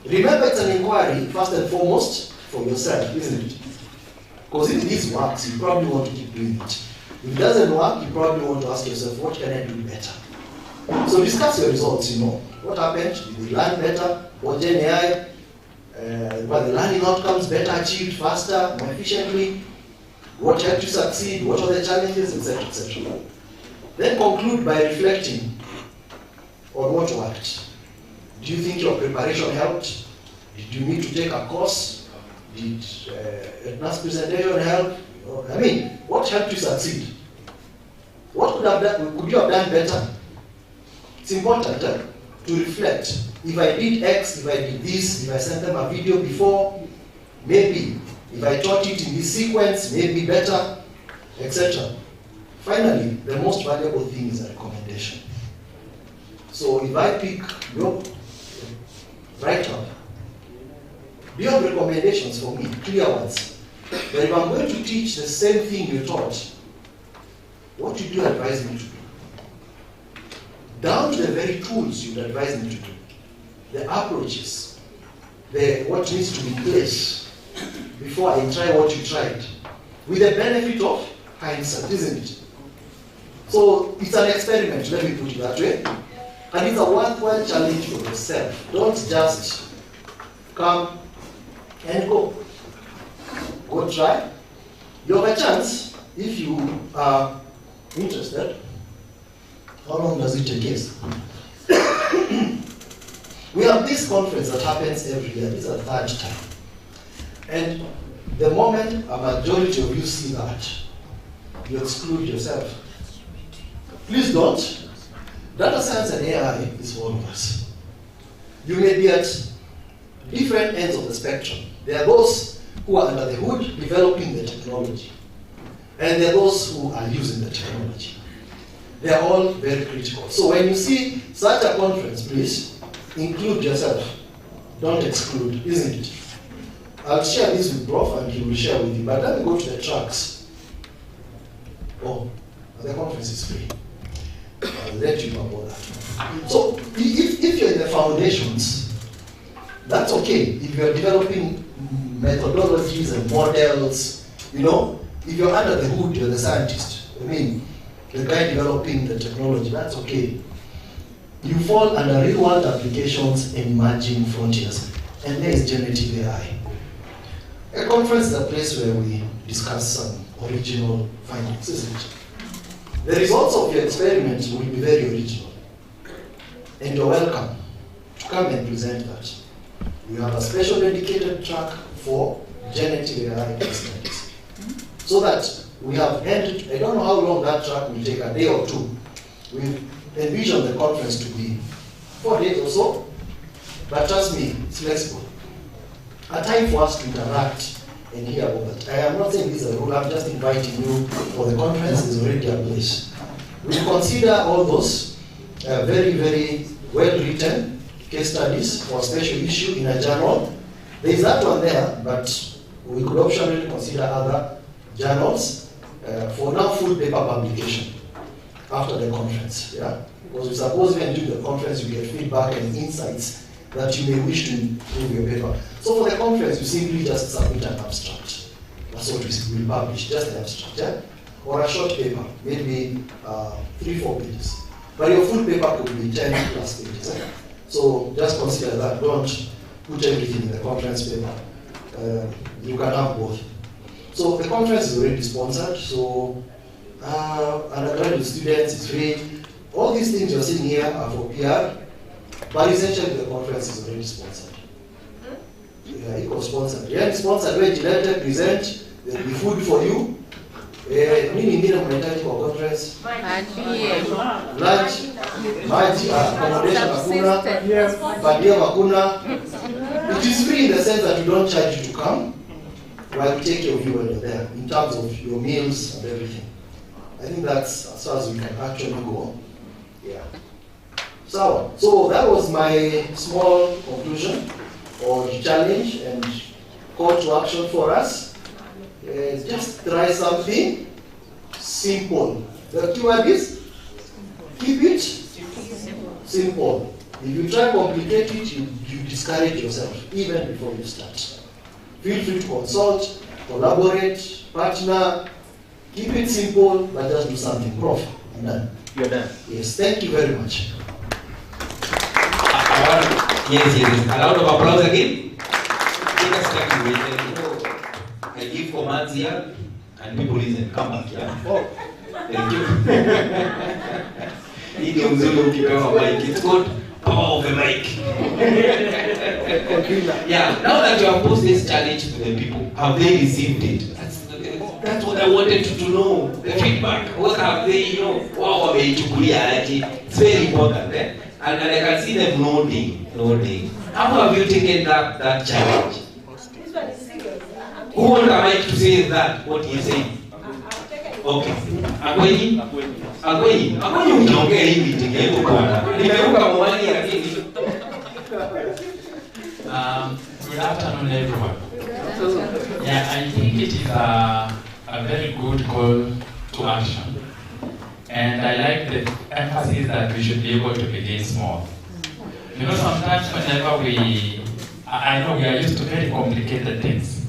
S16: Remember, it's an inquiry, first and foremost, for yourself, isn't it? Because if this works, you probably want to keep doing it. If it doesn't work, you probably want to ask yourself, what can I do better? So discuss your results, What happened? Did they learn better? What GenAI? Were the learning outcomes better achieved, faster, more efficiently? What helped you succeed? What are the challenges, etc., etc. Then conclude by reflecting on what worked. Do you think your preparation helped? Did you need to take a course? Did a mass presentation help? What helped you succeed? What could you have done better? It's important to reflect. If I did X, if I did this, if I sent them a video before, maybe. If I taught it in this sequence, maybe better, etc. Finally, the most valuable thing is a recommendation. So if I pick your right up, do you have recommendations for me? Clear ones. But if I'm going to teach the same thing you taught, what would you advise me to do? Down to the very tools you'd advise me to do. The approaches, what needs to be in place before I try what you tried. With the benefit of hindsight, isn't it? So it's an experiment, let me put it that way. And it's a worthwhile challenge for yourself. Don't just come and go. Go try. You have a chance, if you are interested. How long does it take us? We have this conference that happens every year. This is the third time. And the moment a majority of you see that, you exclude yourself. Please don't. Data science and AI is for all of us. You may be at different ends of the spectrum. There are those who are under the hood developing the technology. And there are those who are using the technology. They are all very critical. So when you see such a conference, please include yourself. Don't exclude, isn't it? I'll share this with Prof and he will share with you. But let me go to the tracks. Oh, the conference is free. I'll let you know about that. So if you're in the foundations, that's okay. If you're developing methodologies and models, if you're under the hood, you're the scientist. The guy developing the technology, that's okay. You fall under real-world applications and emerging frontiers. And there is generative AI. A conference is a place where we discuss some original findings, isn't it? The results of your experiment will be very original. And you're welcome to come and present that. We have a special dedicated track for generative AI studies. So that we have ended, I don't know how long that track will take, a day or two. We envision the conference to be 4 days or so, but trust me, it's flexible. A time for us to interact and hear about that. I am not saying this is a rule, I'm just inviting you for the conference, is already a place. We consider all those very, very well-written case studies for a special issue in a journal. There is that one there, but we could optionally consider other journals for now full paper publication after the conference. Yeah? Because we suppose when you do the conference, you get feedback and insights that you may wish to improve your paper. So for the conference, you simply just submit an abstract. That's what we publish, just an abstract. Yeah? Or a short paper, maybe 3-4 pages. But your full paper could be 10 plus pages. So just consider that. Don't put everything in the conference paper. you can have both. So the conference is already sponsored, so undergraduate students, it's free. All these things you're seeing here are for PR, but essentially the conference is already sponsored. Yeah, it was sponsored. Yeah, sponsored where GENERATIVE present, there will be food for you. Nini ingine mnahitaji kwa conference? Lunch, maji, accommodation hakuna, badia hakuna. It is free in the sense that we don't charge you to come, while we take care of you when you're there, in terms of your meals and everything. I think that's as far as we can actually go. Yeah. So that was my small conclusion or challenge and call to action for us. Just try something simple. The keyword is keep it simple. If you try to complicate it, you discourage yourself even before you start. Feel free to consult, collaborate, partner. Keep it simple, but just do something. Prof, I'm done.
S9: You're done.
S16: Yes, thank you very much.
S9: Yes. A round of applause again. Take a step away. I give commands here, and people listen. Come back here. Oh, thank you. It's called power of the mic. Yeah. Now that you have posed this challenge to the people, have they received it? That's what I wanted to know. The feedback. What have they? Wow, it's very important. And I can see them nodding. How have you taken that challenge?
S5: This one is serious.
S9: Who want a mic to say that? What he is saying? Okay. Akwenyi ukiongea hivi tingeko bwana. Nimeruka mwani lakini.
S18: Good afternoon, everyone. Yeah, I think it is a very good call to action. And I like the emphasis that we should be able to begin small. You know, sometimes whenever I know we are used to very complicated things.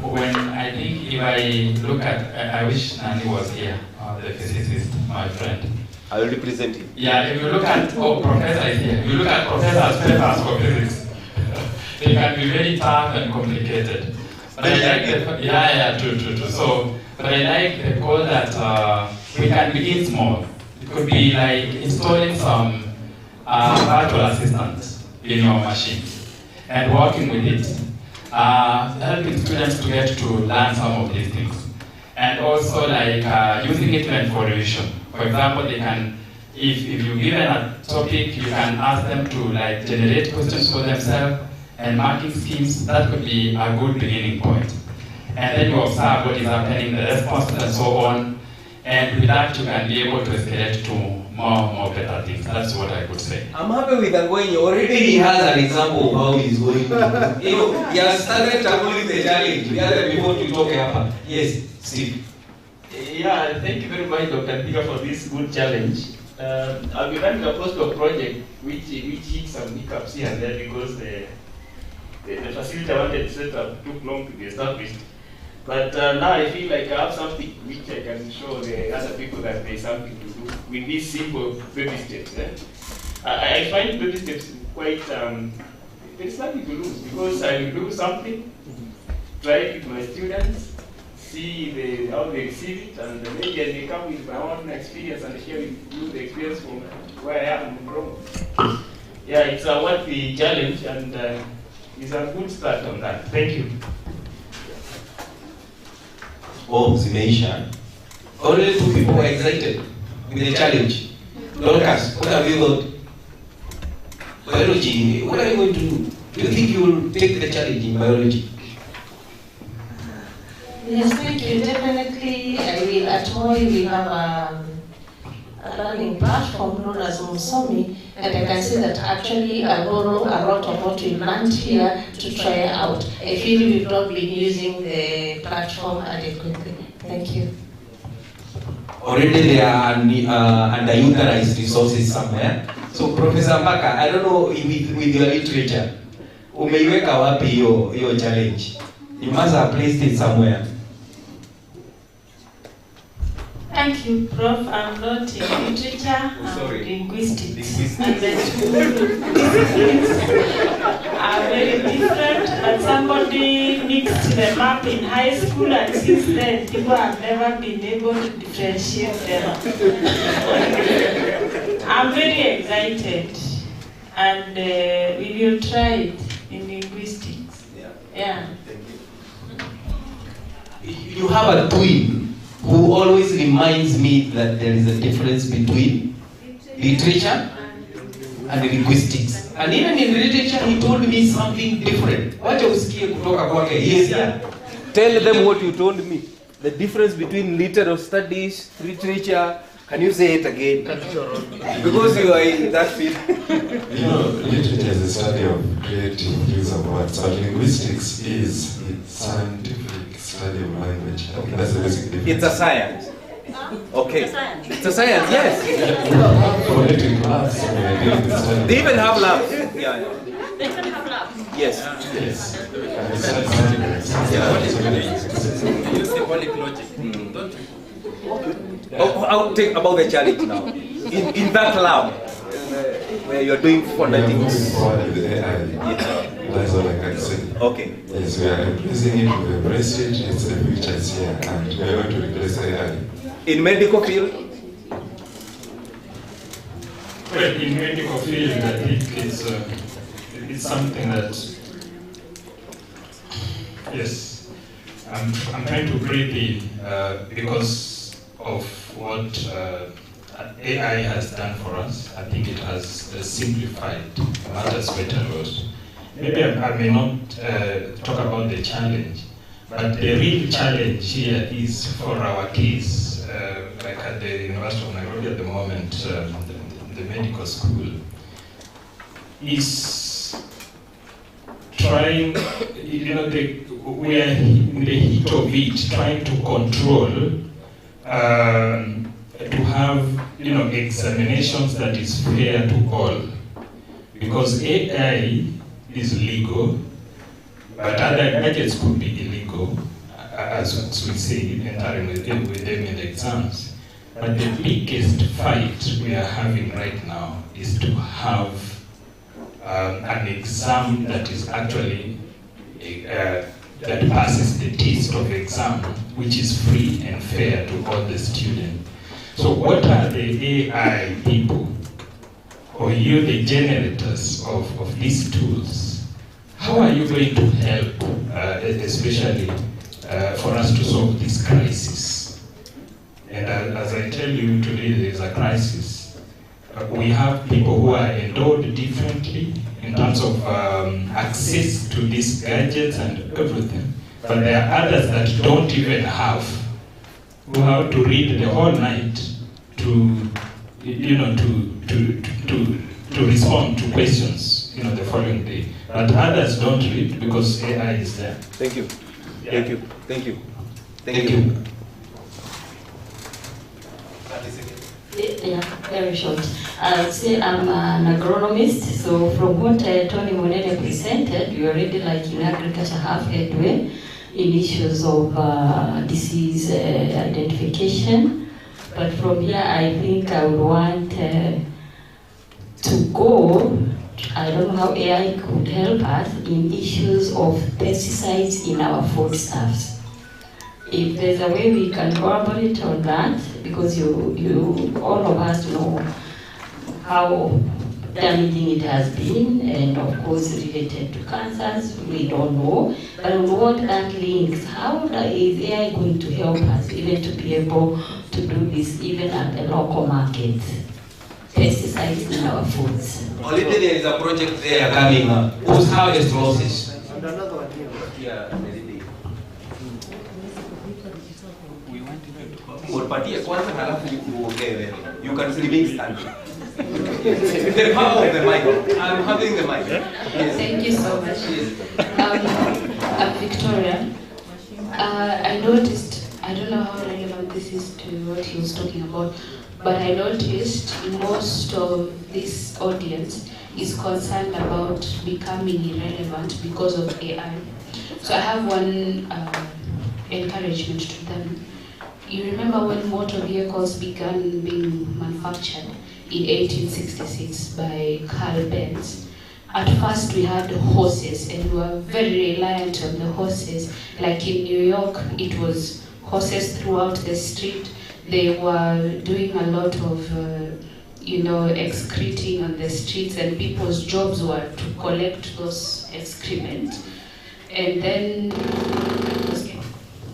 S18: When I think if I look at, I wish Nani was here, the physicist, my friend.
S8: I will represent him.
S18: Yeah, if you look at, Professor is here. If you look at Professor's papers for physics, they can be very tough and complicated. But I like true. So, but I like the call that we can begin small. It could be like installing some virtual assistant in your machine and working with it. Helping students to get to learn some of these things. And also like using it for revision. For example, they can, if you're given a topic, you can ask them to like generate questions for themselves and marking schemes. That could be a good beginning point. And then you observe what is happening, the responses and so on. And with that, you can be able to escalate to more better things. That's what I could say.
S9: I'm happy with Angwenyi. Already he has an example of how he's going to do. He has started tackling the challenge. We are before to talk about. Yes, Steve.
S15: Yeah, thank you very much, Dr. Tika, for this good challenge. I've been running a postdoc project which hit some hiccups here and there because the facility I wanted to set up took long to be established. But now I feel like I have something which I can show the other people that there is something to do with these simple baby steps. I find baby steps quite, there's nothing to lose because I will do something, try it with my students, see how they receive it, and maybe I may come with my own experience and share with you the experience from where I am from. Yeah, it's a worthy challenge and it's a good start on that. Thank you.
S9: Zimeisha. Already 2 people were excited with the challenge. Dorcas, what have you got? Biology, what are you going to do? Do you think you will take the challenge in biology?
S7: Yes, thank you. Definitely, I will. At Moi, we have a learning platform known as Musomi, and I can say that actually I borrow a lot of what we learned here to try out. I feel we've not been using the platform adequately. Thank you.
S9: Already there are underutilized resources somewhere. So Professor Mbaka, I don't know with your literature, umeiweka wapi hiyo challenge? You must have placed it somewhere.
S7: Thank you, Prof. I'm not in literature, I'm linguistics. And the two disciplines are very different, but
S13: somebody mixed them up in high school, and since then people have never been able to differentiate them. I'm very excited, and we will try it in linguistics. Yeah.
S9: You have a twin who always reminds me that there is a difference between literature and linguistics. And even in literature, he told me something different. Wacha usikie kutoka kwake. Yes, yeah.
S19: Tell them what you told me. The difference between literal studies, literature. Can you say it again? Because you are in that field.
S3: You know, literature is a study of creative use of words, but linguistics is a scientific study of language. I think that's the basic difference.
S19: It's a science. Okay. It's a science, yes.
S3: Phonetic labs.
S19: They even have labs. Yeah.
S11: They can have labs.
S19: Yes.
S3: Yes.
S10: You use symbolic logic, don't you?
S19: I'll take about the challenge now. In that lab, where you're doing phonetics.
S3: Moving forward with AI. That's all I can say.
S19: Okay.
S3: Yes, we are embracing it, we embrace it, it's the future is here, and we are going to replace AI.
S19: In medical field?
S18: Well, in medical field, I think it's something that, yes, I'm trying to breathe in because of what AI has done for us. I think it has simplified matters better. Maybe I may not talk about the challenge, but the real challenge here is for our kids, like at the University of Nairobi at the moment, the medical school, is trying, we are in the heat of it, trying to control, to have, examinations that is fair to all. Because AI is legal, but other gadgets could be illegal, as we say, entering with them in the exams. But the biggest fight we are having right now is to have an exam that is actually, that passes the test of exam, which is free and fair to all the students. So what are the AI people, or you, the generators of these tools? How are you going to help, especially for us to solve this crisis? And as I tell you today, there is a crisis. We have people who are endowed differently in terms of access to these gadgets and everything. But there are others that don't even have, who have to read the whole night to respond to questions, the following day. But others don't read because AI is there.
S19: Thank you.
S18: Yeah.
S19: Thank you. Thank you.
S18: Thank you.
S7: Yeah, very short. I'll say I'm an agronomist, so from what Tony Monene presented, we already in agriculture have headway in issues of disease identification. But from here, I think I would want to go, I don't know how AI could help us in issues of pesticides in our foodstuffs. If there's a way we can collaborate on that, because you all of us know how damaging it has been, and of course related to cancers, we don't know. But on what that links, how is AI going to help us even to be able to do this even at the local market? Pesticides in our foods.
S9: Already there is a project there coming up. Whose harvest losses?
S16: And another one here.
S19: Yeah, you can remain standing. The power of the mic. I'm having the mic.
S6: Yes. Thank you so much. I'm Victoria. I noticed, I don't know how relevant this is to what he was talking about, but I noticed most of this audience is concerned about becoming irrelevant because of AI. So I have one encouragement to them. You remember when motor vehicles began being manufactured in 1866 by Carl Benz, at first we had horses and we were very reliant on the horses. Like in New York, it was horses throughout the street. They were doing a lot of, excreting on the streets, and people's jobs were to collect those excrement. And then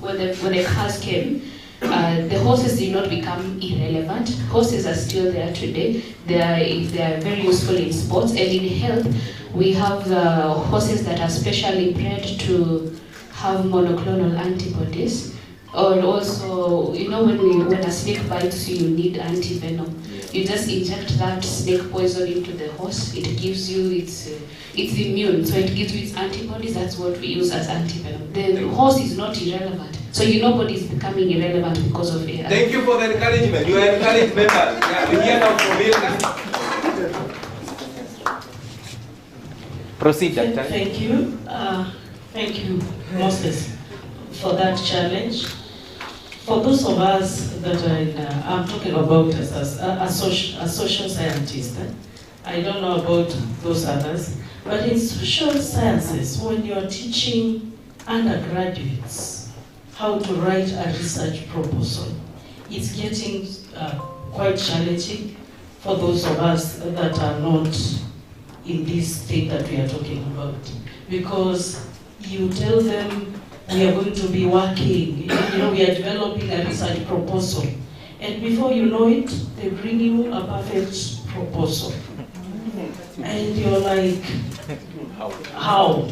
S6: when the cars came, the horses did not become irrelevant. Horses are still there today. They are very useful in sports, and in health, we have horses that are specially bred to have monoclonal antibodies. Or also, when a snake bites you, you need antivenom. You just inject that snake poison into the horse. It gives you it's immune, so it gives you its antibodies. That's what we use as antivenom. The horse is not irrelevant. So nobody is becoming irrelevant because of AI.
S19: Thank you for the encouragement. You are encouraged members. Yeah, we hear now from you. Proceed, Doctor.
S7: Thank you. Thank you, Moses, for that challenge. For those of us that are I'm talking about as a social scientist. I don't know about those others, but in social sciences, when you're teaching undergraduates how to write a research proposal, it's getting quite challenging for those of us that are not in this state that we are talking about. Because you tell them, we are going to be working, we are developing a research proposal. And before you know it, they bring you a perfect proposal. And you're like, how?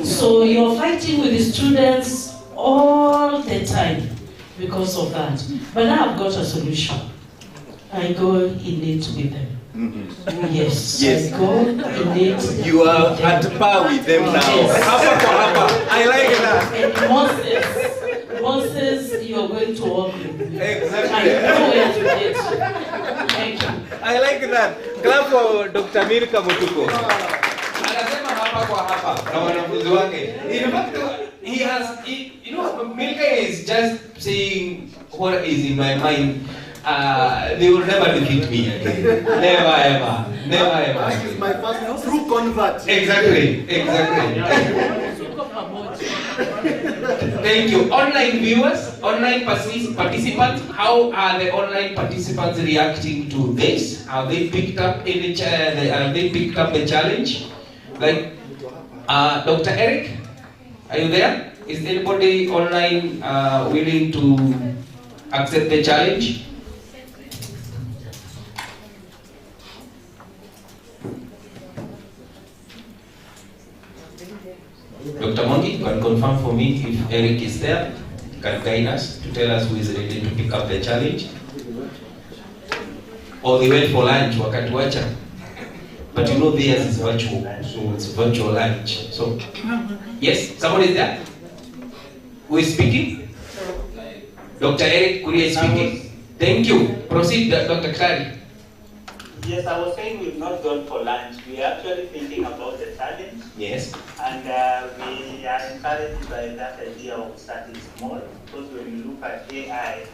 S7: So you're fighting with the students all the time because of that. But now I've got a solution. I go innate with them. Yes.
S19: Yes.
S7: I go innate.
S19: You are at par with them now.
S7: Yes.
S19: I like that.
S7: And Moses, you're going to work with me.
S19: Exactly.
S7: I know where to get you. Thank you.
S19: I like that. Clap for Dr. Milka Mutuko.
S9: Anasema hapa kwa hapa na wanafunzi wake. In fact, Milka is just saying what is in my mind. They will never defeat me again. Never ever. Never ever.
S16: This is my first true convert.
S9: Exactly. Thank you. Online viewers, online participants, how are the online participants reacting to this? Have they picked up the challenge? Like, Dr. Eric, are you there? Is anybody online willing to accept the challenge? Dr. Mongi, you can confirm for me if Eric is there. You can guide us to tell us who is ready to pick up the challenge. Or they went for lunch, wakatuacha. But theirs is virtual, so it's virtual lunch. So, yes, somebody is there? Who is speaking? Dr. Eric Kuria is speaking. Thank you. Proceed, Dr. Kari.
S20: Yes, I was saying we've not gone for lunch. We are actually thinking about the challenge.
S9: Yes.
S20: And we are encouraged by that idea of starting small, because when you look at AI,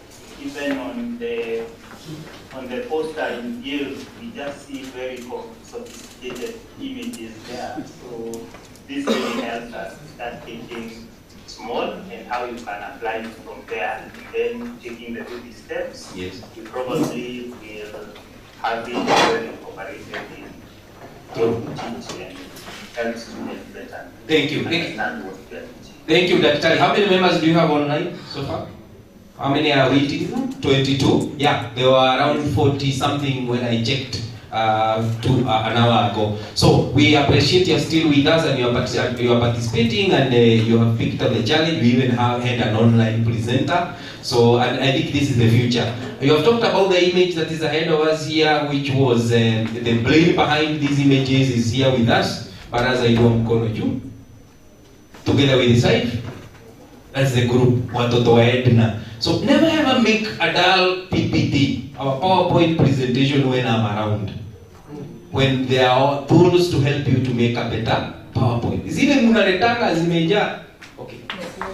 S20: even on the poster in Yield, we just see very sophisticated images there. So this really helps us start thinking small and how you can apply it from there. And then taking the baby steps,
S9: yes,
S20: you probably will have been well incorporated in how to teach and help students better.
S9: Thank you.
S20: Understand what we are teaching.
S9: Thank you, Dr. How many members do you have online so far? How many are waiting? 22? Yeah, there were around 40 something when I checked an hour ago. So we appreciate you're still with us and you are participating and you have picked up the challenge. We even had an online presenter. So and I think this is the future. You have talked about the image that is ahead of us here, which was the brain behind these images is here with us. But as I do, mkono juu, together with the side, that's the group, watoto wa Edna. So never ever make a dull PPT, our PowerPoint presentation when I'm around. When there are tools to help you to make a better PowerPoint. Zile mnaletanga zimeja. Okay.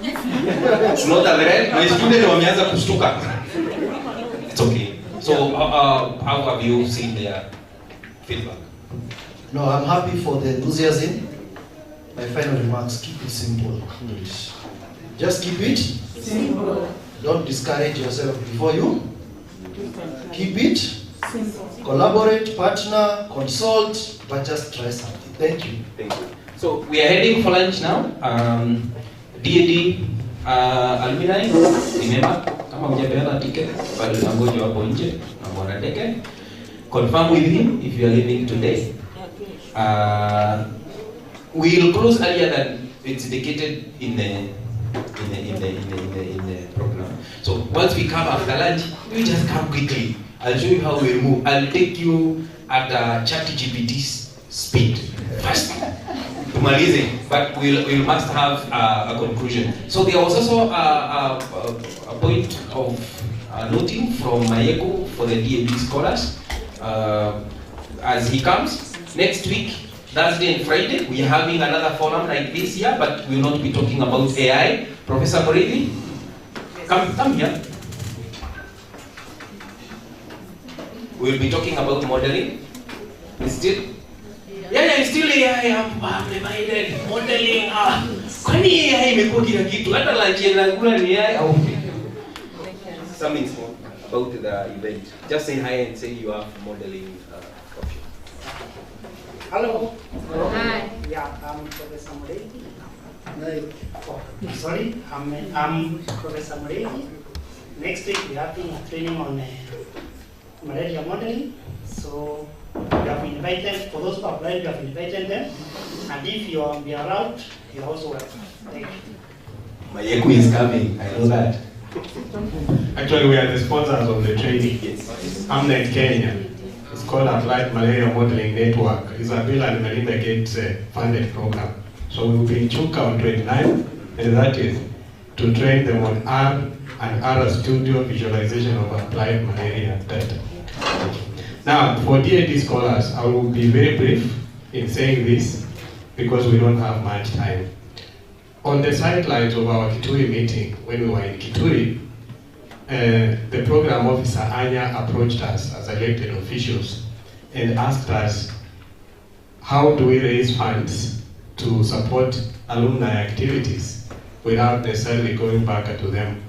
S9: It's not a threat. My student wameanza kushtuka. It's okay. So how have you seen their feedback?
S16: No, I'm happy for the enthusiasm. My final remarks, keep it simple, please. Just keep it simple. Don't discourage yourself before you. Keep it simple. Collaborate, partner, consult, but just try something. Thank you.
S9: Thank you. So we are heading for lunch now. DAD alumni, remember, kama hujapeana ticket, bado tunangoja hapo nje na bwana Deke. Confirm with him if you are leaving today. We'll close earlier than it's indicated in the program. So once we come after lunch, you just come quickly. I'll show you how we move. I'll take you at ChatGPT's speed first. But we'll must have a conclusion. So there was also a point of noting from Mayeko for the DAD scholars. As he comes next week, Thursday and Friday, we are having another forum like this here, but we will not be talking about AI. Professor Moridi, come here. We'll be talking about modeling. Still? Yeah, still AI. I'm reminded. Modeling. Kwani AI imekuwa kila kitu. Hata lunch yanakula ni AI. Okay. Something small about the event. Just say hi and say you have modeling option.
S21: Hello.
S6: Hi.
S21: Yeah, I'm Professor Moredi. Sorry, I'm Professor Moredi. Next week we're having a training on malaria modeling. So we have invited, for those who applied, we have invited them. And if you are around, you're also welcome. Thank you.
S9: Mayeku is coming, I know that.
S3: Actually, we are the sponsors of the training. Yes. AMNET Kenya. It's called Applied Malaria Modeling Network. It's a Bill and Melinda Gates funded program. So we will be in Chuka on 29, and that is to train them on R and R Studio visualization of applied malaria data. Now, for DAD scholars, I will be very brief in saying this because we don't have much time. On the sidelines of our Kitui meeting, when we were in Kitui, the program officer Anya approached us as elected officials and asked us, how do we raise funds to support alumni activities without necessarily going back to them?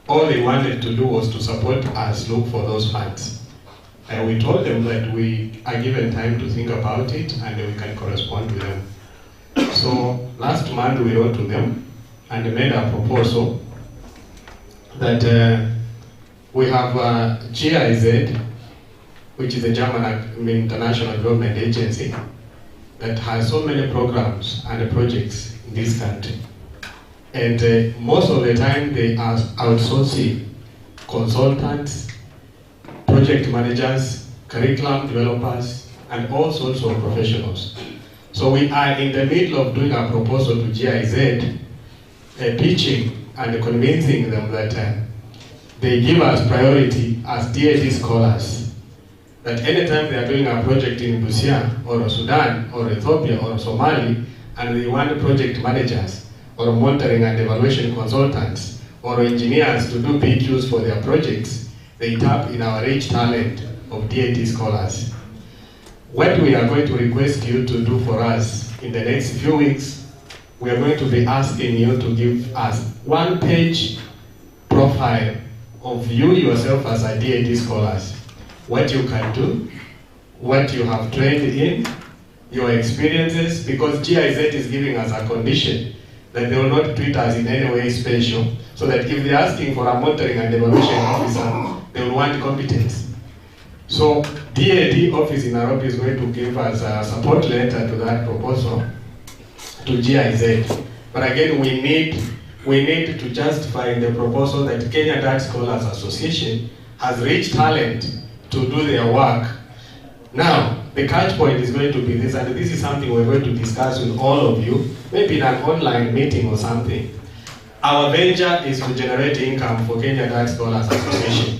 S3: All they wanted to do was to support us look for those funds. And we told them that we are given time to think about it and we can correspond to them. So last month we wrote to them and made a proposal that we have GIZ, which is a German international development agency that has so many programs and projects in this country. And most of the time they are outsourcing consultants, project managers, curriculum developers, and all sorts of professionals. So we are in the middle of doing a proposal to GIZ, pitching and convincing them that they give us priority as DAD scholars. That anytime they are doing a project in Busia, or Sudan, or Ethiopia, or Somali, and they want project managers, or monitoring and evaluation consultants, or engineers to do PQs for their projects, they tap in our rich talent of DAD scholars. What we are going to request you to do for us in the next few weeks, we are going to be asking you to give us one-page profile of you yourself as a DAD scholars. What you can do, what you have trained in, your experiences, because GIZ is giving us a condition that they will not treat us in any way special, so that if they're asking for a monitoring and evaluation officer, they will want competence. So DAD office in Nairobi is going to give us a support letter to that proposal to GIZ. But again, we need to justify in the proposal that Kenya DAAD Scholars Association has rich talent to do their work. Now, the catch point is going to be this, and this is something we're going to discuss with all of you, maybe in an online meeting or something. Our venture is to generate income for Kenya DAAD Scholars Association.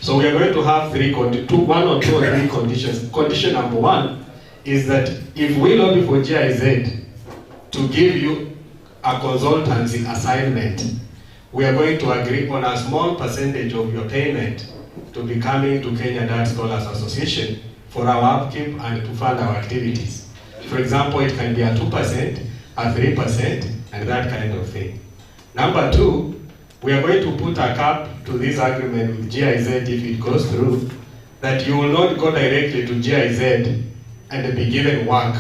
S3: So we are going to have one or two or three conditions. Condition number one is that if we lobby for GIZ to give you a consultancy assignment, we are going to agree on a small percentage of your payment to be coming to Kenya DAAD Scholars Association for our upkeep and to fund our activities.
S1: For example, it can be a 2%, a 3%, and that kind of thing. Number two, we are going to put a cap to this agreement with GIZ if it goes through, that you will not go directly to GIZ and be given work.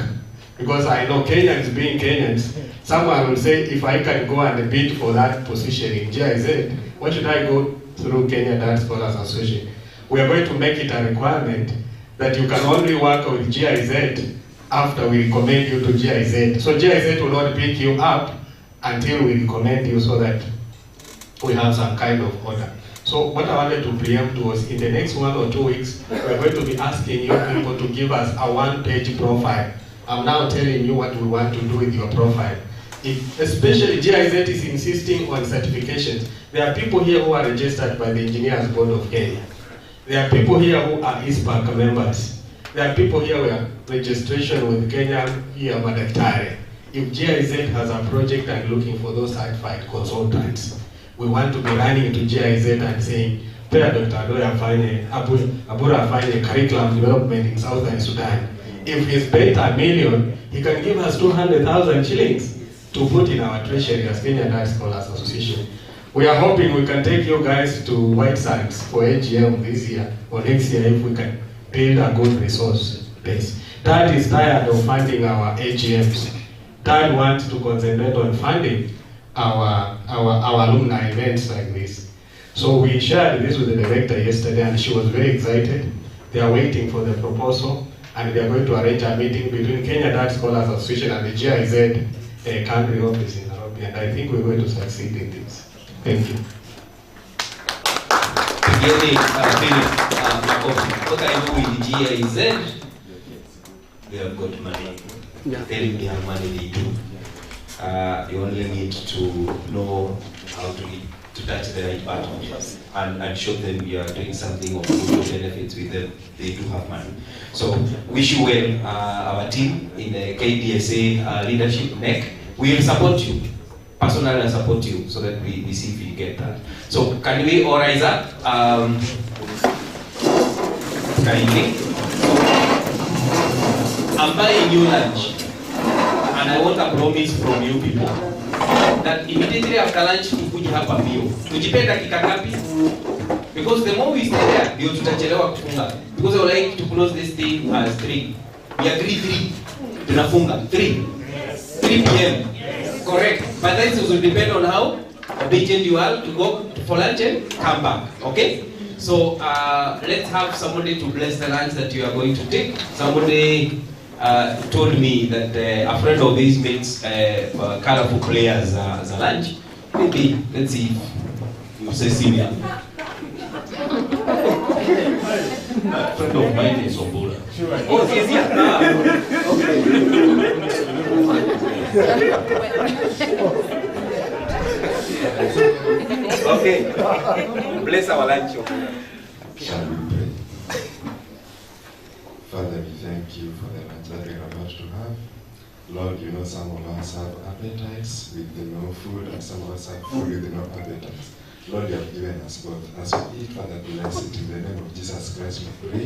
S1: Because I know Kenyans being Kenyans, someone will say, if I can go and bid for that position in GIZ, why should I go through Kenya DAAD Scholars Association? We are going to make it a requirement that you can only work with GIZ after we recommend you to GIZ. So GIZ will not pick you up until we recommend you, so that we have some kind of order. So what I wanted to preempt was, in the next 1 or 2 weeks, we're going to be asking you people to give us a 1-page profile. I'm now telling you what we want to do with your profile. Especially GIZ is insisting on certifications. There are people here who are registered by the Engineers Board of Kenya. There are people here who are ISPAC members. There are people here who have registration with Kenya here, Madaktari. If GIZ has a project and looking for those certified consultants, we want to be running into GIZ and saying, Pea Dr. Abura find a curriculum development in Southern Sudan. If he's paid $1 million, he can give us 200,000 shillings to put in our treasury as Kenya DAAD Scholars Association. We are hoping we can take you guys to White Sands for AGM this year or next year if we can build a good resource base. DAAD is tired of funding our AGMs. DAAD wants to concentrate on funding our alumni events like this. So we shared this with the director yesterday and she was very excited. They are waiting for the proposal and they are going to arrange a meeting between Kenya DAAD Scholars Association and the GIZ country office in Nairobi, and I think we're going to succeed in this. Thank you.
S9: What I do with GIZ, they have got money. They tell me how money they do. You only need to know how to touch the right button and show them you are doing something of good benefits with them. They do have money. So wish you well, our team in the KDSA leadership NEC. We will support you. Personally, I support you so that we see if we get that. So can we all rise up? Kindly. I'm buying you lunch. And I want a promise from you people that immediately after lunch tukuje hapa mbio. Tujipe dakika ngapi? Because the more we stay there, ndio tutachelewa kufunga. Because I would like to close this thing as 3. We agree 3. Tunafunga 3. 3 p.m. Correct. But that will depend on how obedient you are to go for lunch and come back. Okay? So let's have somebody to bless the lunch that you are going to take. Somebody told me that a friend of his makes colorful players as a lunch. Maybe, let's see if you say senior. A friend of mine is Obula. Oh, he's here now.
S19: Okay. Bless our lunch.
S22: Shall we pray? Father, we thank you for the lunch that we are about to have. Lord, you know some of us have appetites with no food and some of us have food with no appetites. Lord, you have given us both. As we eat, Father, bless it in the name of Jesus Christ, we pray.